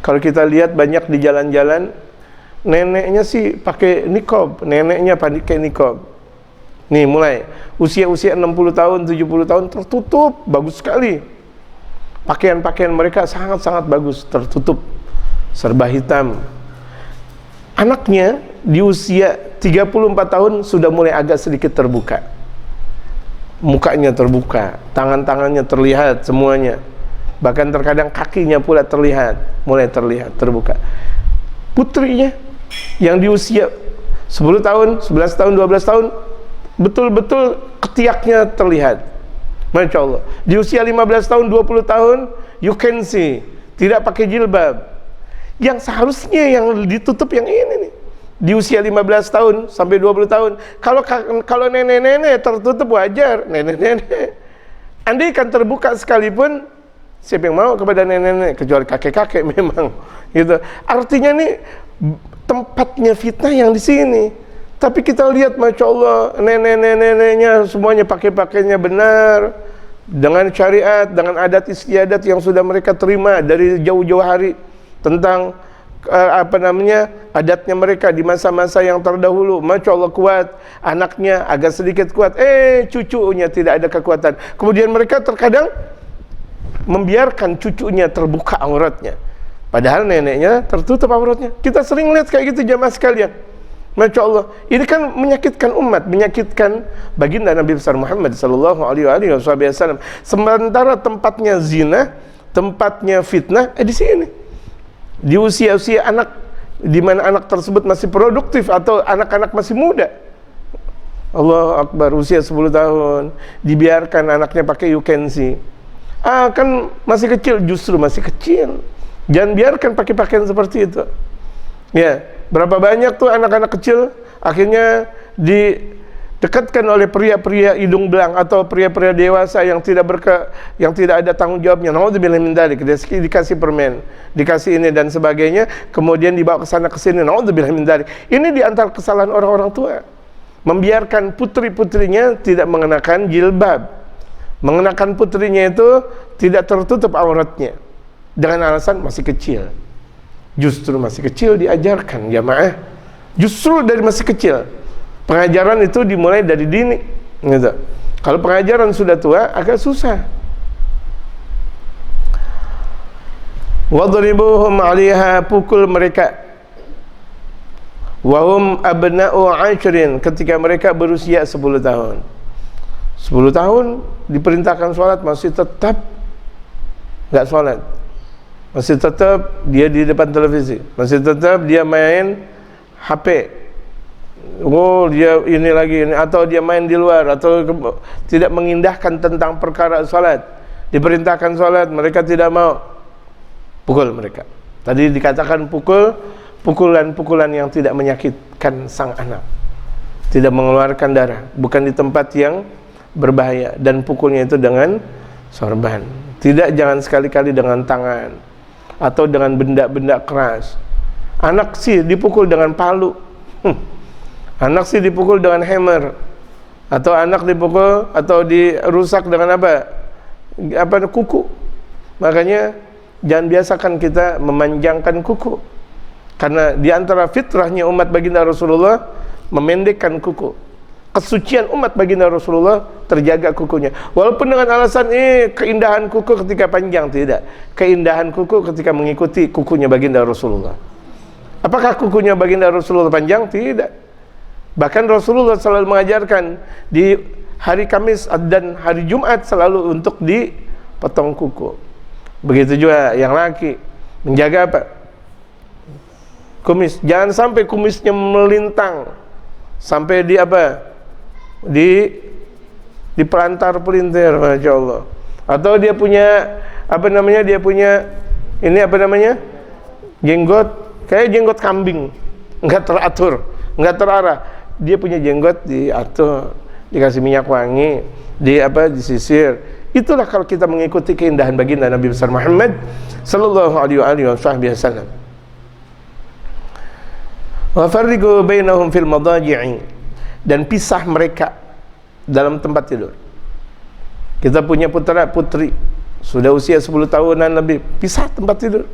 Kalau kita lihat banyak di jalan-jalan, neneknya sih pakai nikab, neneknya pakai nikab. Nih mulai usia-usia 60 tahun, 70 tahun tertutup, bagus sekali. Pakaian-pakaian mereka sangat-sangat bagus, tertutup, serba hitam. Anaknya di usia 34 tahun sudah mulai agak sedikit terbuka. Mukanya terbuka, tangan-tangannya terlihat semuanya. Bahkan terkadang kakinya pula terlihat, mulai terlihat, terbuka. Putrinya yang di usia 10 tahun, 11 tahun, 12 tahun, betul-betul ketiaknya terlihat. Masya Allah. Di usia 15 tahun, 20 tahun, you can see, tidak pakai jilbab. Yang seharusnya yang ditutup yang ini nih, di usia 15 tahun sampai 20 tahun. Kalau nenek-nenek tertutup wajar, nenek-nenek. Andai kan terbuka sekalipun, siapa yang mau kepada nenek-nenek, kecuali kakek-kakek memang. Gitu. Artinya nih tempatnya fitnah yang di sini. Tapi kita lihat, Masya Allah, nenek-neneknya semuanya pakai-pakainya benar, dengan syariat, dengan adat istiadat yang sudah mereka terima dari jauh-jauh hari, tentang adatnya mereka di masa-masa yang terdahulu. Masya Allah kuat, anaknya agak sedikit kuat, cucunya tidak ada kekuatan. Kemudian mereka terkadang membiarkan cucunya terbuka auratnya, padahal neneknya tertutup auratnya. Kita sering lihat kayak gitu jamaah sekalian. Masya Allah, ini kan menyakitkan umat, menyakitkan baginda Nabi besar Muhammad sallallahu alaihi wasallam. Sementara tempatnya zina, tempatnya fitnah di sini. Di usia-usia anak, di mana anak tersebut masih produktif atau anak-anak masih muda. Allahu Akbar, usia 10 tahun dibiarkan anaknya pakai you can see. Kan masih kecil, justru masih kecil. Jangan biarkan pakai pakaian seperti itu. Ya, berapa banyak tuh anak-anak kecil akhirnya didekatkan oleh pria-pria hidung belang atau pria-pria dewasa yang tidak ada tanggung jawabnya. Naudzubillah min dzalik, dikasih permen, dikasih ini dan sebagainya, kemudian dibawa ke sana ke sini. Naudzubillah min dzalik. Ini di antara kesalahan orang-orang tua. Membiarkan putri-putrinya tidak mengenakan jilbab. Mengenakan putrinya itu tidak tertutup auratnya dengan alasan masih kecil. Justru masih kecil diajarkan jamaah. Justru dari masih kecil. Pengajaran itu dimulai dari dini, gitu. Kalau pengajaran sudah tua agak susah. Wadribuhum 'alaiha, pukul mereka. Wa hum abna'u 'ashrin, ketika mereka berusia 10 tahun. 10 tahun diperintahkan sholat masih tetap nggak sholat, masih tetap dia di depan televisi, masih tetap dia main HP. Oh, dia ini lagi ini, atau dia main di luar, atau tidak mengindahkan tentang perkara salat. Diperintahkan salat, mereka tidak mau, pukul mereka. Tadi dikatakan pukulan yang tidak menyakitkan sang anak, tidak mengeluarkan darah, bukan di tempat yang berbahaya, dan pukulnya itu dengan sorban. Tidak, jangan sekali-kali dengan tangan atau dengan benda-benda keras. Anak sih dipukul dengan palu. Anak sih dipukul dengan hammer, atau anak dipukul atau dirusak dengan apa kuku. Makanya jangan biasakan kita memanjangkan kuku, karena di antara fitrahnya umat baginda Rasulullah memendekkan kuku. Kesucian umat baginda Rasulullah terjaga kukunya, walaupun dengan alasan keindahan kuku ketika panjang. Tidak, keindahan kuku ketika mengikuti kukunya baginda Rasulullah. Apakah kukunya baginda Rasulullah panjang? Tidak. Bahkan Rasulullah selalu mengajarkan di hari Kamis dan hari Jumat selalu untuk dipotong kuku. Begitu juga yang laki, menjaga apa? Kumis. Jangan sampai kumisnya melintang sampai di apa? Di pelantar-pelintir, Masya Allah. Atau dia punya apa namanya? Dia punya ini apa namanya? Jenggot kayak jenggot kambing, enggak teratur, enggak terarah. Dia punya jenggot diatur, dikasih minyak wangi, disisir. Itulah kalau kita mengikuti keindahan baginda Nabi besar Muhammad sallallahu alaihi wasallam. Wa farriqu bainahum fil madaji'i, dan pisah mereka dalam tempat tidur. Kita punya putra putri sudah usia 10 tahunan lebih, pisah tempat tidur.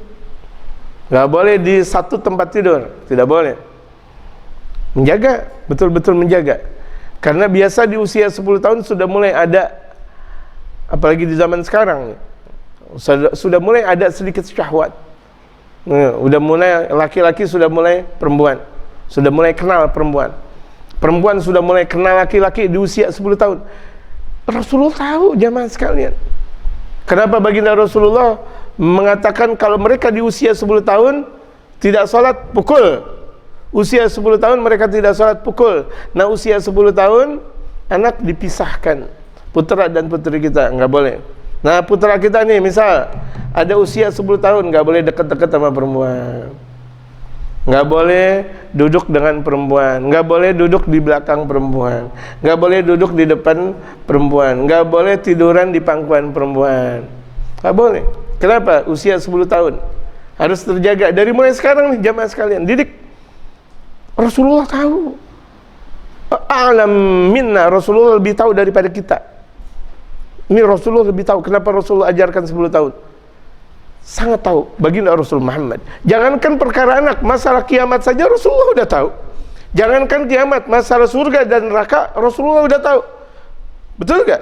Enggak boleh di satu tempat tidur, tidak boleh. Menjaga, betul-betul menjaga. Karena biasa di usia 10 tahun sudah mulai ada, apalagi di zaman sekarang, sudah mulai ada sedikit syahwat. Udah mulai laki-laki sudah mulai perempuan, sudah mulai kenal perempuan. Perempuan sudah mulai kenal laki-laki di usia 10 tahun. Rasulullah tahu, jamaah sekalian. Kenapa baginda Rasulullah mengatakan kalau mereka di usia 10 tahun tidak sholat, pukul. Usia 10 tahun mereka tidak sholat, pukul. Nah, usia 10 tahun anak dipisahkan. Putra dan putri kita nggak boleh. Nah, putra kita nih misal ada usia 10 tahun, nggak boleh dekat-dekat sama perempuan, nggak boleh duduk dengan perempuan, nggak boleh duduk di belakang perempuan, nggak boleh duduk di depan perempuan, nggak boleh tiduran di pangkuan perempuan, nggak boleh. Kenapa? Usia 10 tahun harus terjaga dari mulai sekarang nih, jamaah sekalian. Didik. Rasulullah tahu, alam minna, Rasulullah lebih tahu daripada kita. Ini Rasulullah lebih tahu. Kenapa Rasulullah ajarkan 10 tahun? Sangat tahu baginda Rasul Muhammad. Jangankan perkara anak, masalah kiamat saja Rasulullah udah tahu. Jangankan kiamat, masalah surga dan neraka Rasulullah udah tahu. Betul gak?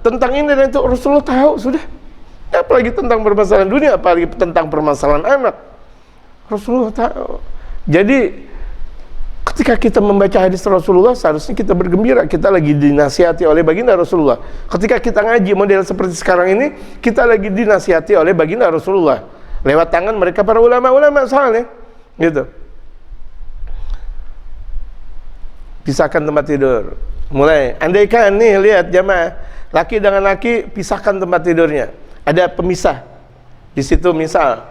Tentang ini dan itu Rasulullah tahu sudah. Apalagi tentang permasalahan dunia, apalagi tentang permasalahan anak, Rasulullah tahu. Jadi ketika kita membaca hadis Rasulullah, seharusnya kita bergembira, kita lagi dinasihati oleh baginda Rasulullah. Ketika kita ngaji model seperti sekarang ini, kita lagi dinasihati oleh baginda Rasulullah lewat tangan mereka para ulama-ulama soalnya gitu. Pisahkan tempat tidur. Mulai, andaikan nih lihat jamaah, laki dengan laki pisahkan tempat tidurnya. Ada pemisah di situ. Misal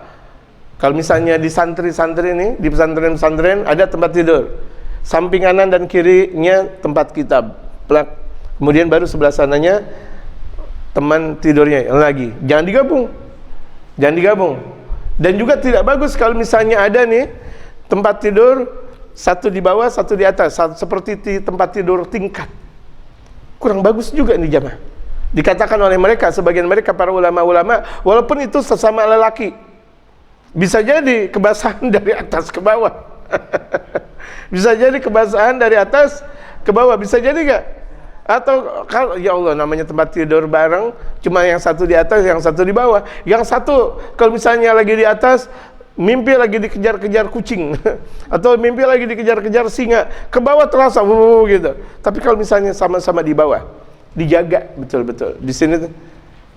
kalau misalnya di santri-santri ini, di pesantren-pesantren ada tempat tidur, samping kanan dan kirinya tempat kitab, kemudian baru sebelah sananya teman tidurnya yang lagi. Jangan digabung, jangan digabung. Dan juga tidak bagus kalau misalnya ada nih tempat tidur satu di bawah, satu di atas, seperti tempat tidur tingkat. Kurang bagus juga nih jamaah. Dikatakan oleh mereka, sebagian mereka para ulama-ulama, walaupun itu sesama lelaki, bisa jadi kebasahan dari atas ke bawah. Bisa jadi kebasahan dari atas ke bawah, bisa jadi gak? Atau kalau ya Allah namanya tempat tidur bareng, cuma yang satu di atas, yang satu di bawah. Yang satu kalau misalnya lagi di atas, mimpi lagi dikejar-kejar kucing atau mimpi lagi dikejar-kejar singa, ke bawah terasa gitu. Tapi kalau misalnya sama-sama di bawah, dijaga betul-betul. Di sini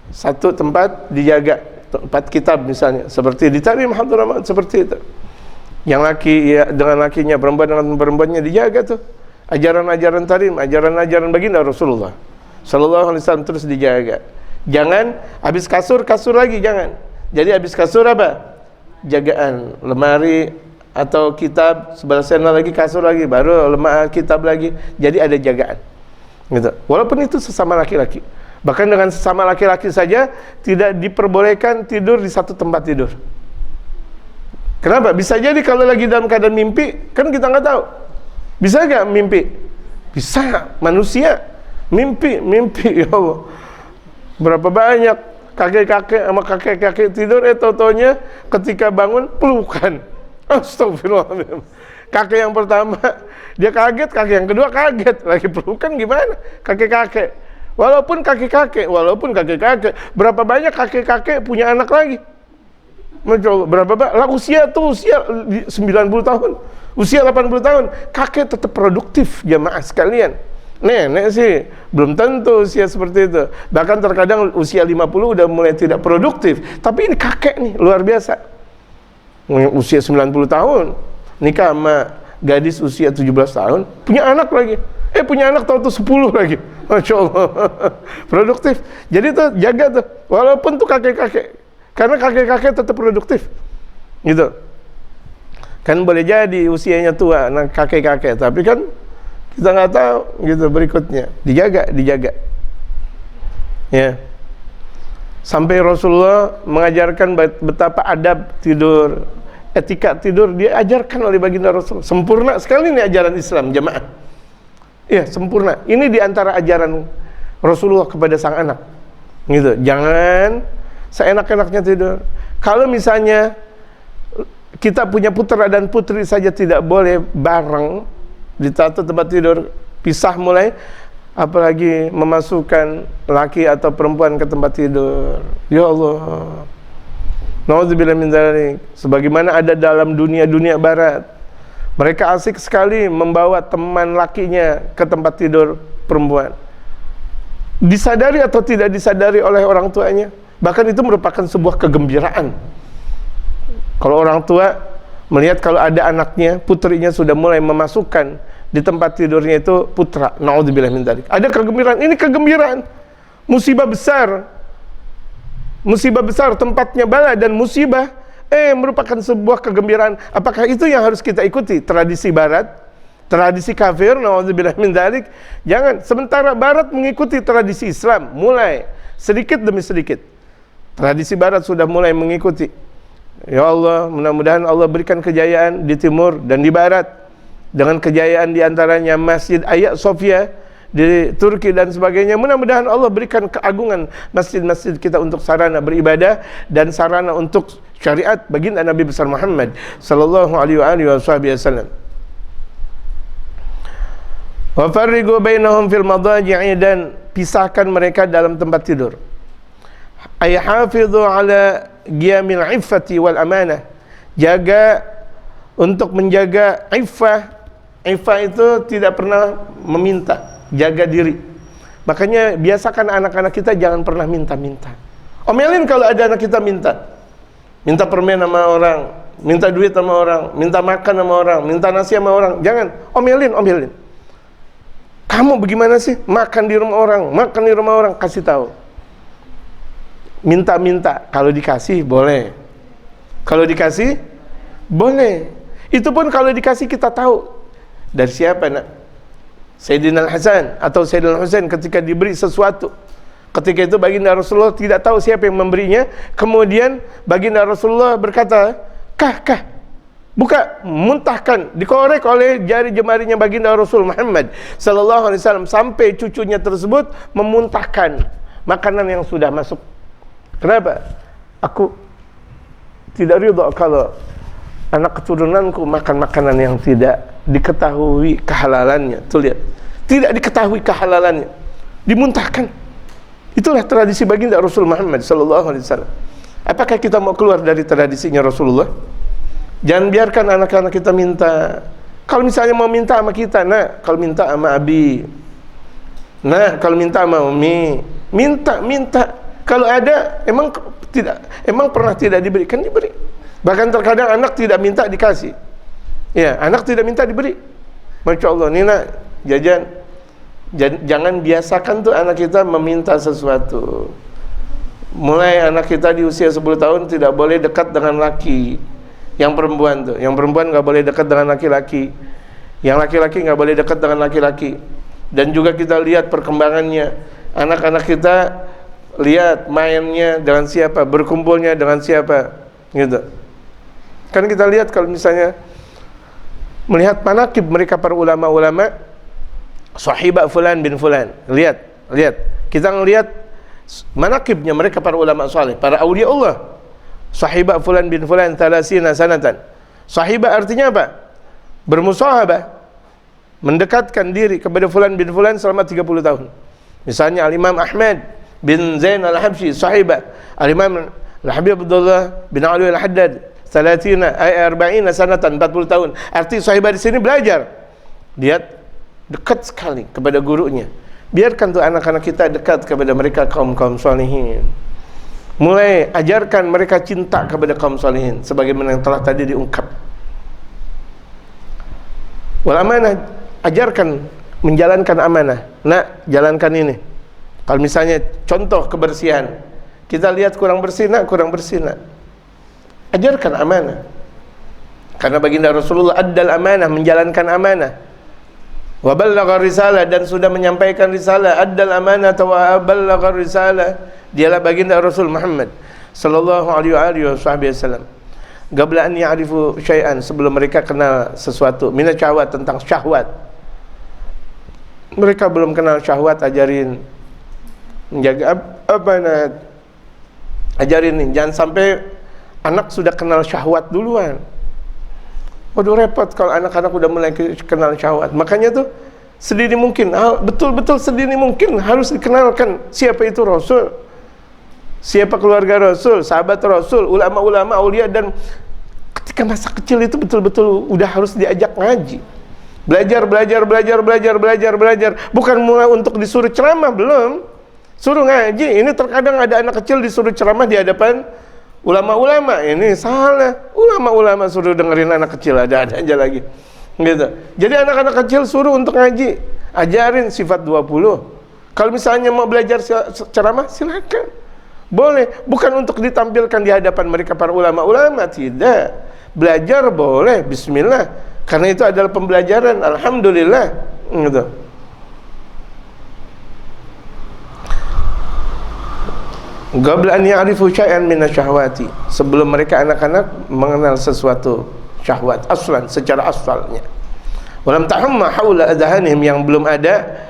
satu tempat dijaga, tempat kitab misalnya, seperti di Tarim Abdul Rahman seperti itu. Yang laki ya dengan lakinya, perempuan dengan perempuannya dijaga tuh. Ajaran-ajaran Tarim, ajaran-ajaran baginda Rasulullah sallallahu alaihi wasallam terus dijaga. Jangan habis kasur lagi, jangan. Jadi habis kasur apa? Jagaan lemari atau kitab, sebelah sana lagi kasur lagi, baru lemari kitab lagi. Jadi ada jagaan. Gitu. Walaupun itu sesama laki-laki. Bahkan dengan sesama laki-laki saja tidak diperbolehkan tidur di satu tempat tidur. Kenapa? Bisa jadi kalau lagi dalam keadaan mimpi, kan kita nggak tahu. Bisa nggak mimpi? Bisa. Manusia mimpi ya Allah. Berapa banyak kakek-kakek sama kakek-kakek tidur, tau-taunya ketika bangun pelukan. Astagfirullahaladzim. Kakek yang pertama dia kaget, kakek yang kedua kaget, lagi pelukan gimana? Kakek-kakek. Walaupun kakek-kakek, berapa banyak kakek-kakek punya anak lagi? Masya Allah, berapa banyak? Lah usia 90 tahun, usia 80 tahun, kakek tetap produktif, jamaah sekalian. Nenek sih belum tentu usia seperti itu. Bahkan terkadang usia 50 udah mulai tidak produktif. Tapi ini kakek nih, luar biasa. Usia 90 tahun, nikah sama gadis usia 17 tahun, punya anak lagi. Punya anak tahun 10 lagi. Masya Allah. Produktif. Jadi tuh jaga tuh, walaupun tuh kakek-kakek. Karena kakek-kakek tetap produktif. Gitu. Kan boleh jadi usianya tua, nah kakek-kakek, tapi kan kita nggak tahu gitu berikutnya. Dijaga. Ya. Sampai Rasulullah mengajarkan betapa adab tidur, etika tidur dia ajarkan oleh baginda Rasul. Sempurna sekali ini ajaran Islam, jamaah. Ya, sempurna. Ini diantara ajaran Rasulullah kepada sang anak. Gitu. Jangan seenak-enaknya tidur. Kalau misalnya kita punya putra dan putri saja tidak boleh bareng di satu tempat tidur, pisah mulai, apalagi memasukkan laki atau perempuan ke tempat tidur. Ya Allah, naudzubillah min dzalik. Sebagaimana ada dalam dunia barat, mereka asik sekali membawa teman lakinya ke tempat tidur perempuan, disadari atau tidak disadari oleh orang tuanya. Bahkan itu merupakan sebuah kegembiraan kalau orang tua melihat kalau ada anaknya, putrinya sudah mulai memasukkan di tempat tidurnya itu putra. Naudzubillah min dzalik. Ada kegembiraan, ini kegembiraan. Musibah besar. Musibah besar, tempatnya bala dan musibah merupakan sebuah kegembiraan. Apakah itu yang harus kita ikuti? Tradisi barat, tradisi kafir, naudzubillah min dzalik. Jangan. Sementara barat mengikuti tradisi Islam, mulai sedikit demi sedikit. Tradisi barat sudah mulai mengikuti. Ya Allah, mudah-mudahan Allah berikan kejayaan di timur dan di barat, dengan kejayaan diantaranya Masjid Hagia Sophia di Turki dan sebagainya. Mudah-mudahan Allah berikan keagungan masjid-masjid kita untuk sarana beribadah dan sarana untuk syariat baginda Nabi besar Muhammad sallallahu alaihi wasallam. Wa farriqu bainahum fil madaji'i, dan pisahkan mereka dalam tempat tidur. Ay hafidhu ala qiyamil iffati wal amanah, jaga untuk menjaga iffah. Iffah itu tidak pernah meminta, jaga diri. Makanya biasakan anak-anak kita jangan pernah minta-minta. Omelin kalau ada anak kita minta permen sama orang, minta duit sama orang, minta makan sama orang, minta nasi sama orang. Jangan, omelin. Kamu bagaimana sih makan di rumah orang, kasih tahu. Minta-minta, kalau dikasih boleh. Kalau dikasih boleh. Itu pun kalau dikasih kita tahu dari siapa, nak? Sayyidina Al-Hasan atau Sayyidina Al-Husain ketika diberi sesuatu. Ketika itu baginda Rasulullah tidak tahu siapa yang memberinya. Kemudian baginda Rasulullah berkata, kah, buka, muntahkan, dikorek oleh jari jemarinya baginda Rasul Muhammad sallallahu alaihi wasallam sampai cucunya tersebut memuntahkan makanan yang sudah masuk. Kenapa? Aku tidak ridha kalau anak keturunanku makan makanan yang tidak diketahui kehalalannya. Tuh lihat, tidak diketahui kehalalannya, dimuntahkan. Itulah tradisi baginda Rasul Muhammad sallallahu alaihi wasallam. Apakah kita mau keluar dari tradisinya Rasulullah? Jangan biarkan anak-anak kita minta. Kalau misalnya mau minta sama kita, nah, kalau minta sama abi, Nah, kalau minta sama Umi, minta. Kalau ada, emang pernah tidak diberi? Kan diberi. Bahkan terkadang anak tidak minta dikasih. Ya, anak tidak minta diberi. Masya Allah, Nina, jajan. Jangan biasakan tuh anak kita meminta sesuatu. Mulai anak kita di usia 10 tahun tidak boleh dekat dengan laki. Yang perempuan tuh, yang perempuan nggak boleh dekat dengan laki-laki. Yang laki-laki nggak boleh dekat dengan laki-laki. Dan juga kita lihat perkembangannya. Anak-anak kita lihat mainnya dengan siapa, berkumpulnya dengan siapa, gitu. Kan kita lihat kalau misalnya melihat manaqib mereka para ulama-ulama, sahibah fulan bin fulan. Lihat. Kita ngelihat manaqibnya mereka para ulama saleh, para aulia Allah. Sahibah fulan bin fulan 30 sanatan. Sahibah artinya apa? Bermusahabah. Mendekatkan diri kepada fulan bin fulan selama 30 tahun. Misalnya Al-Imam Ahmad bin Zain Al-Habsyi, sahibah. Al-Imam Al-Habib Abdullah bin Ali Al-Haddad 40 sanatan, 40 tahun. Arti sahibah di sini belajar. Dia dekat sekali kepada gurunya. Biarkan tuh anak-anak kita dekat kepada mereka kaum-kaum salihin. Mulai ajarkan mereka cinta kepada kaum salihin sebagaimana yang telah tadi diungkap. Wal amanah, ajarkan menjalankan amanah. Nak, jalankan ini. Kalau misalnya contoh kebersihan, kita lihat kurang bersih nak. Ajarkan amanah. Karena baginda Rasulullah addal amanah, menjalankan amanah. Wa ballagha risalah, dan sudah menyampaikan risalah. Addal amanah wa ballagha risalah. Dialah baginda Rasul Muhammad sallallahu alaihi wasallam. Qabla an ya'rifu syai'an, sebelum mereka kenal sesuatu, minat syahwat, tentang syahwat. Mereka belum kenal syahwat, ajarin menjaga amanat. Ajarin nih, jangan sampai anak sudah kenal syahwat duluan. Waduh, repot kalau anak-anak udah mulai kenal syahwat. Makanya tuh sedini mungkin, betul-betul sedini mungkin harus dikenalkan siapa itu Rasul, siapa keluarga Rasul, sahabat Rasul, ulama-ulama, aulia. Dan ketika masa kecil itu betul-betul udah harus diajak ngaji. Belajar. Bukan mulai untuk disuruh ceramah, belum. Suruh ngaji. Ini terkadang ada anak kecil disuruh ceramah di hadapan ulama-ulama. Ini salah. Ulama-ulama suruh dengerin anak kecil, ada aja lagi. Gitu. Jadi anak-anak kecil suruh untuk ngaji. Ajarin sifat 20. Kalau misalnya mau belajar ceramah, silakan. Boleh. Bukan untuk ditampilkan di hadapan mereka para ulama-ulama, tidak. Belajar boleh, bismillah. Karena itu adalah pembelajaran, alhamdulillah. Gitu. Qabla an ya'rifu syai'an minasyahwati, sebelum mereka anak-anak mengenal sesuatu syahwat aslan, secara asalnya. Walam tahamma haula adhanihim, yang belum ada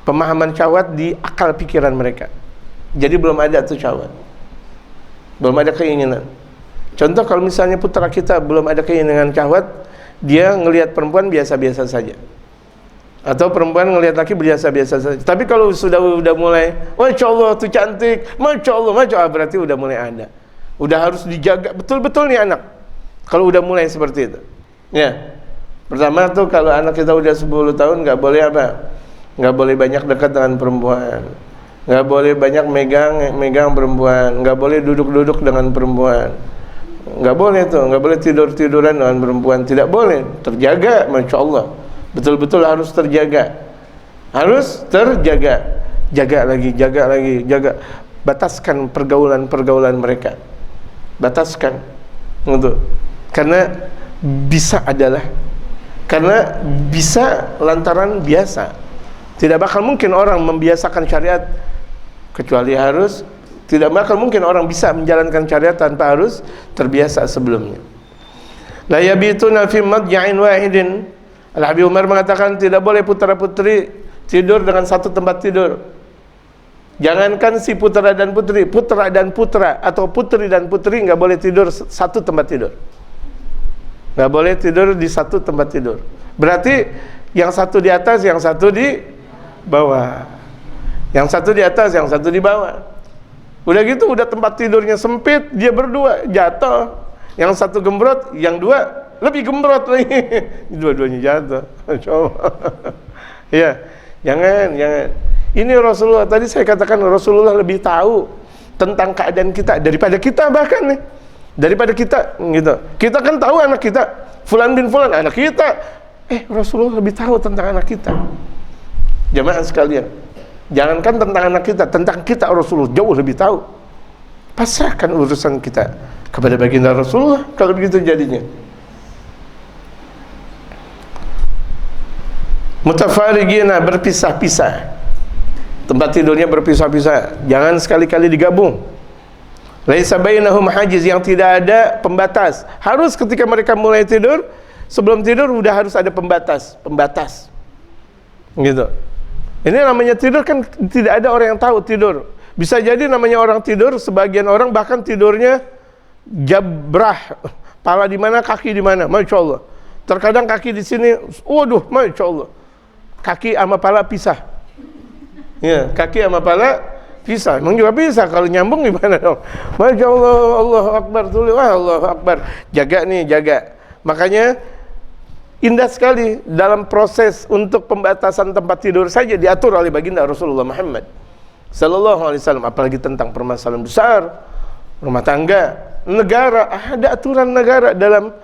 pemahaman syahwat di akal pikiran mereka. Jadi belum ada tuh syahwat, belum ada keinginan. Contoh kalau misalnya putra kita belum ada keinginan syahwat, dia ngelihat perempuan biasa-biasa saja, atau perempuan ngelihat laki biasa-biasa saja. Tapi kalau sudah mulai, masya Allah tuh cantik, masya Allah, berarti udah mulai ada. Udah harus dijaga betul-betul nih anak. Kalau udah mulai seperti itu, ya. Pertama tuh kalau anak kita udah 10 tahun nggak boleh apa? Nggak boleh banyak dekat dengan perempuan, nggak boleh banyak megang perempuan, nggak boleh duduk-duduk dengan perempuan. Nggak boleh tuh, nggak boleh tidur-tiduran dengan perempuan, tidak boleh. Terjaga, masya Allah. Betul-betul harus terjaga. Harus terjaga. Jaga lagi. Bataskan pergaulan mereka. Bataskan. Untuk. Karena bisa lantaran biasa. Tidak bakal mungkin orang membiasakan syariat kecuali harus. Tidak bakal mungkin orang bisa menjalankan syariat tanpa harus terbiasa sebelumnya. La yabituna fi madja'in wahidin. Al-Habib Umar mengatakan tidak boleh putra-putri tidur dengan satu tempat tidur. Jangankan si putra dan putri atau putri dan putri nggak boleh tidur satu tempat tidur. Nggak boleh tidur di satu tempat tidur. Berarti yang satu di atas, yang satu di bawah. Yang satu di atas, yang satu di bawah. Udah gitu, udah tempat tidurnya sempit, dia berdua jatuh. Yang satu gembrot, yang dua lebih gembrot lagi. Dua-duanya jatuh. Masya Allah. Ya, jangan. Ini Rasulullah, tadi saya katakan Rasulullah lebih tahu tentang keadaan kita daripada kita bahkan nih. Daripada kita gitu. Kita kan tahu anak kita, fulan bin fulan anak kita. Rasulullah lebih tahu tentang anak kita. Jamaah sekalian, jangankan tentang anak kita, tentang kita Rasulullah jauh lebih tahu. Pasrahkan urusan kita kepada baginda Rasulullah kalau begitu jadinya. Mutafarigina, berpisah-pisah. Tempat tidurnya berpisah-pisah, jangan sekali-kali digabung. Laisa bainahum hajiz, yang tidak ada pembatas. Harus ketika mereka mulai tidur, sebelum tidur udah harus ada pembatas. Gitu. Ini namanya tidur kan tidak ada orang yang tahu tidur. Bisa jadi namanya orang tidur, sebagian orang bahkan tidurnya jabrah, pala di mana, kaki di mana, masya Allah. Terkadang kaki di sini, waduh, masya Allah. Kaki sama pala pisah. Ya, kaki sama pala pisah. Memang juga bisa, kalau nyambung gimana dong? Masya Allah, Allahu Akbar, tulis, wah Allahu Akbar. Jaga nih, jaga. Makanya indah sekali dalam proses untuk pembatasan tempat tidur saja diatur oleh baginda Rasulullah Muhammad Sallallahu Alaihi Wasallam. Apalagi tentang permasalahan besar, rumah tangga, negara, ada aturan negara dalam.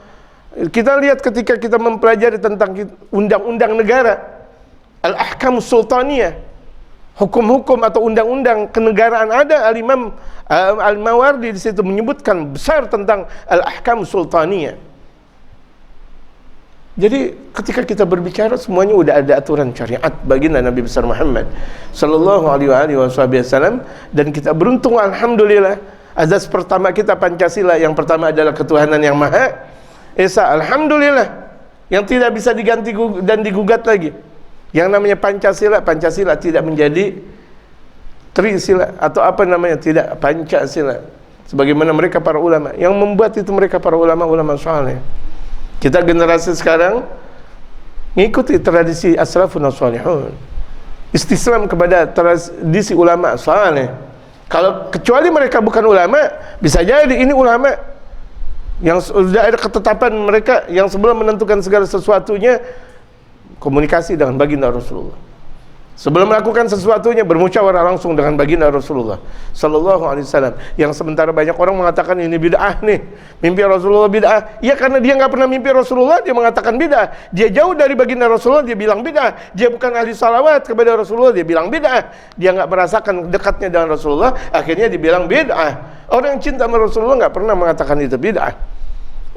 Kita lihat ketika kita mempelajari tentang undang-undang negara, al-ahkam sultaniyah, hukum-hukum atau undang-undang kenegaraan, ada Al-Imam Al-Mawardi di situ menyebutkan besar tentang al-ahkam sultaniyah. Jadi ketika kita berbicara semuanya udah ada aturan syariat baginda Nabi besar Muhammad Sallallahu Alaihi Wasallam, dan kita beruntung alhamdulillah. Azas pertama kita Pancasila, yang pertama adalah ketuhanan yang Maha Esa, alhamdulillah, yang tidak bisa diganti dan digugat lagi. Yang namanya Pancasila tidak menjadi Trisila atau apa namanya, tidak, Pancasila. Sebagaimana mereka para ulama yang membuat itu, mereka para ulama saleh. Kita generasi sekarang ngikuti tradisi as-salafun as-salihun, istislam kepada tradisi ulama saleh. Kalau kecuali mereka bukan ulama, bisa jadi ini ulama yang sudah ada ketetapan mereka yang sebelum menentukan segala sesuatunya komunikasi dengan baginda Rasulullah. Sebelum melakukan sesuatunya bermusyawarah langsung dengan baginda Rasulullah Sallallahu Alaihi Wasallam. Yang sementara banyak orang mengatakan ini bid'ah nih, mimpi Rasulullah bid'ah. Ya karena dia nggak pernah mimpi Rasulullah, dia mengatakan bid'ah. Dia jauh dari baginda Rasulullah, dia bilang bid'ah. Dia bukan ahli salawat kepada Rasulullah, dia bilang bid'ah. Dia nggak merasakan dekatnya dengan Rasulullah, akhirnya dibilang bid'ah. Orang yang cinta sama Rasulullah nggak pernah mengatakan itu bid'ah.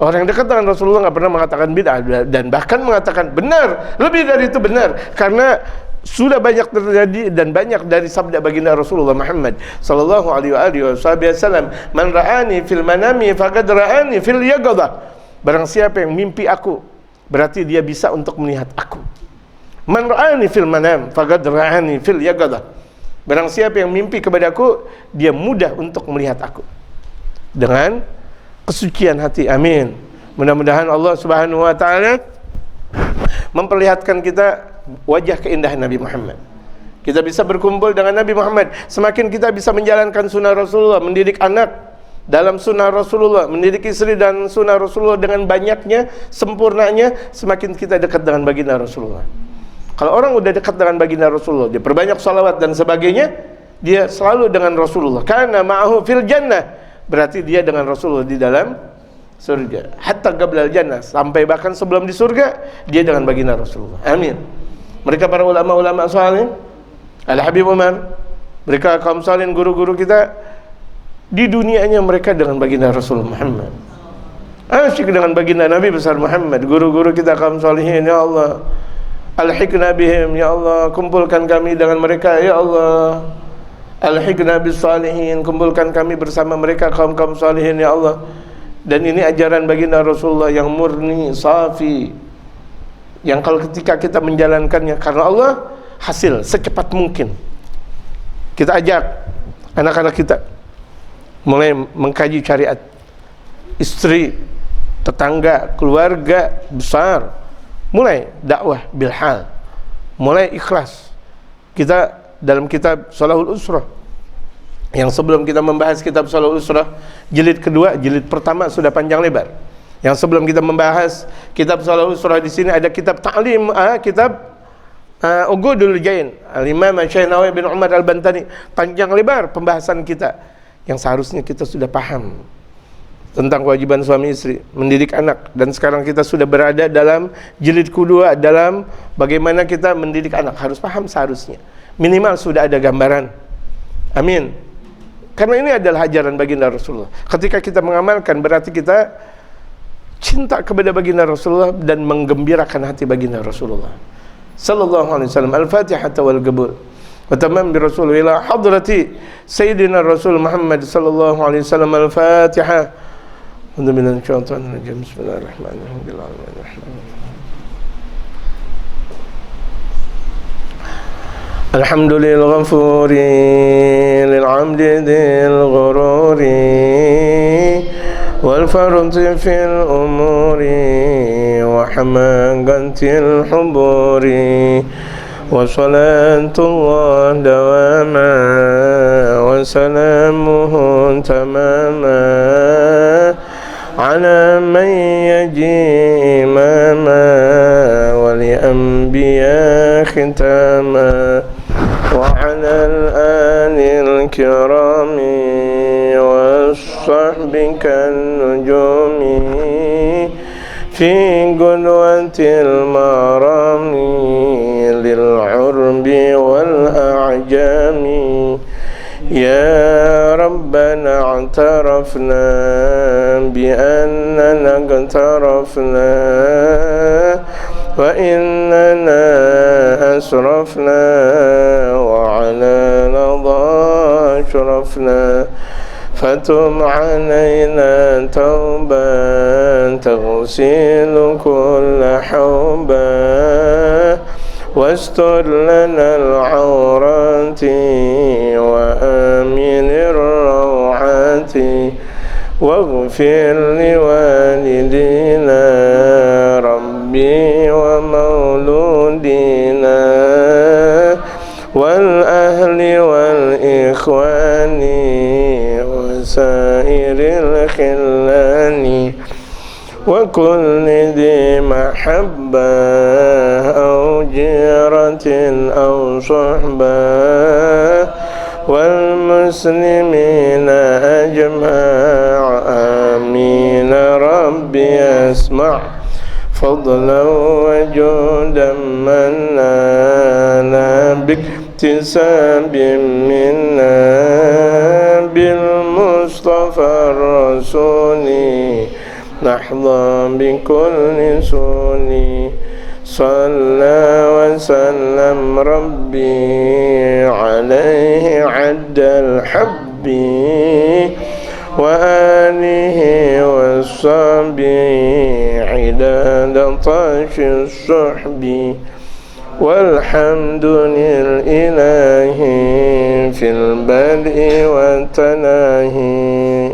Orang yang dekat dengan Rasulullah nggak pernah mengatakan bid'ah, dan bahkan mengatakan benar, lebih dari itu benar, karena sudah banyak terjadi dan banyak dari sabda baginda Rasulullah Muhammad Sallallahu Alaihi Wasallam, man ra'ani fil manami faqad ra'ani fil yaqadah. Barang siapa yang mimpi aku, berarti dia bisa untuk melihat aku. Man ra'ani fil manam faqad ra'ani fil yaqadah. Barang siapa yang mimpi kepadaku, dia mudah untuk melihat aku dengan kesucian hati. Amin. Mudah-mudahan Allah Subhanahu wa taala memperlihatkan kita wajah keindahan Nabi Muhammad. Kita bisa berkumpul dengan Nabi Muhammad. Semakin kita bisa menjalankan sunnah Rasulullah, mendidik anak dalam sunnah Rasulullah, mendidik istri dan sunnah Rasulullah dengan banyaknya, sempurnanya, semakin kita dekat dengan baginda Rasulullah. Kalau orang udah dekat dengan baginda Rasulullah, dia perbanyak salawat dan sebagainya, dia selalu dengan Rasulullah. Karena ma'ahu fil jannah, berarti dia dengan Rasulullah di dalam surga. Hatta qablal jannah, sampai bahkan sebelum di surga, dia dengan baginda Rasulullah. Amin. Mereka para ulama-ulama saleh, Al-Habib Umar, mereka kaum saleh, guru-guru kita, di dunianya mereka dengan baginda Rasulullah Muhammad, asyik dengan baginda Nabi besar Muhammad. Guru-guru kita kaum salihin, ya Allah, alhiqna bihim, ya Allah, kumpulkan kami dengan mereka, ya Allah. Alhiqna bis salihin, kumpulkan kami bersama mereka kaum-kaum salihin, ya Allah. Dan ini ajaran baginda Rasulullah yang murni, safi, yang kalau ketika kita menjalankannya karena Allah, hasil secepat mungkin. Kita ajak anak-anak kita mulai mengkaji syariat, istri, tetangga, keluarga besar, mulai dakwah bilhal, mulai ikhlas. Kita dalam kitab Shalahul Usrah, yang sebelum kita membahas kitab Shalahul Usrah jilid kedua, jilid pertama sudah panjang lebar. Yang sebelum kita membahas kitab Shalahul Usrah, di sini ada kitab ta'lim, kitab Ugudul Jain, Al-Imam Syekh Nawawi bin Umar Al-Bantani, panjang lebar pembahasan kita yang seharusnya kita sudah paham tentang kewajiban suami istri mendidik anak, dan sekarang kita sudah berada dalam jilid kedua dalam bagaimana kita mendidik anak. Harus paham seharusnya, minimal sudah ada gambaran. Amin. Karena ini adalah ajaran baginda Rasulullah. Ketika kita mengamalkan, berarti kita cinta kepada baginda Rasulullah dan menggembirakan hati baginda Rasulullah sallallahu alaihi wasallam. Al-Fatihah wal qabul wa tamam bi Rasulillah hadrati sayyidina Rasul Muhammad sallallahu alaihi wasallam. Al-Fatihah. Minash shaitanir rajim. Bismillahirrahmanirrahim. Alhamdulillahil ghafuri lil 'amdi dzil ghururi wal fardi fil umuri wa hamagatil huburi wa salatullah dawama wa salamuhu tamama ala man yaji imama wa li anbiya khitama wa ala al-alil kirami والصحب كالنجوم في قدوة المرام للعرب والأعجام. يا ربنا اعترفنا بأننا اقترفنا وإننا أسرفنا وعلى لظى أشرفنا فتب علينا توبة تغسل كل حوبة واستر لنا العورات وآمن الروعات واغفر لوالدينا ربي ومولودينا والأهل والإخوان وسائر الخلان وكل ذي محبة أو جيرة أو صحبة والمسلمين أجمع آمين ربي أسمع فضلا وجودا منانا باكتساب منا بالمصطفى الرسول نحظى بكل سوني صلى وسلم ربي عليه عد الحب وآله والصحبه عداد طاش الصحب والحمد لله في البدء والتناهي.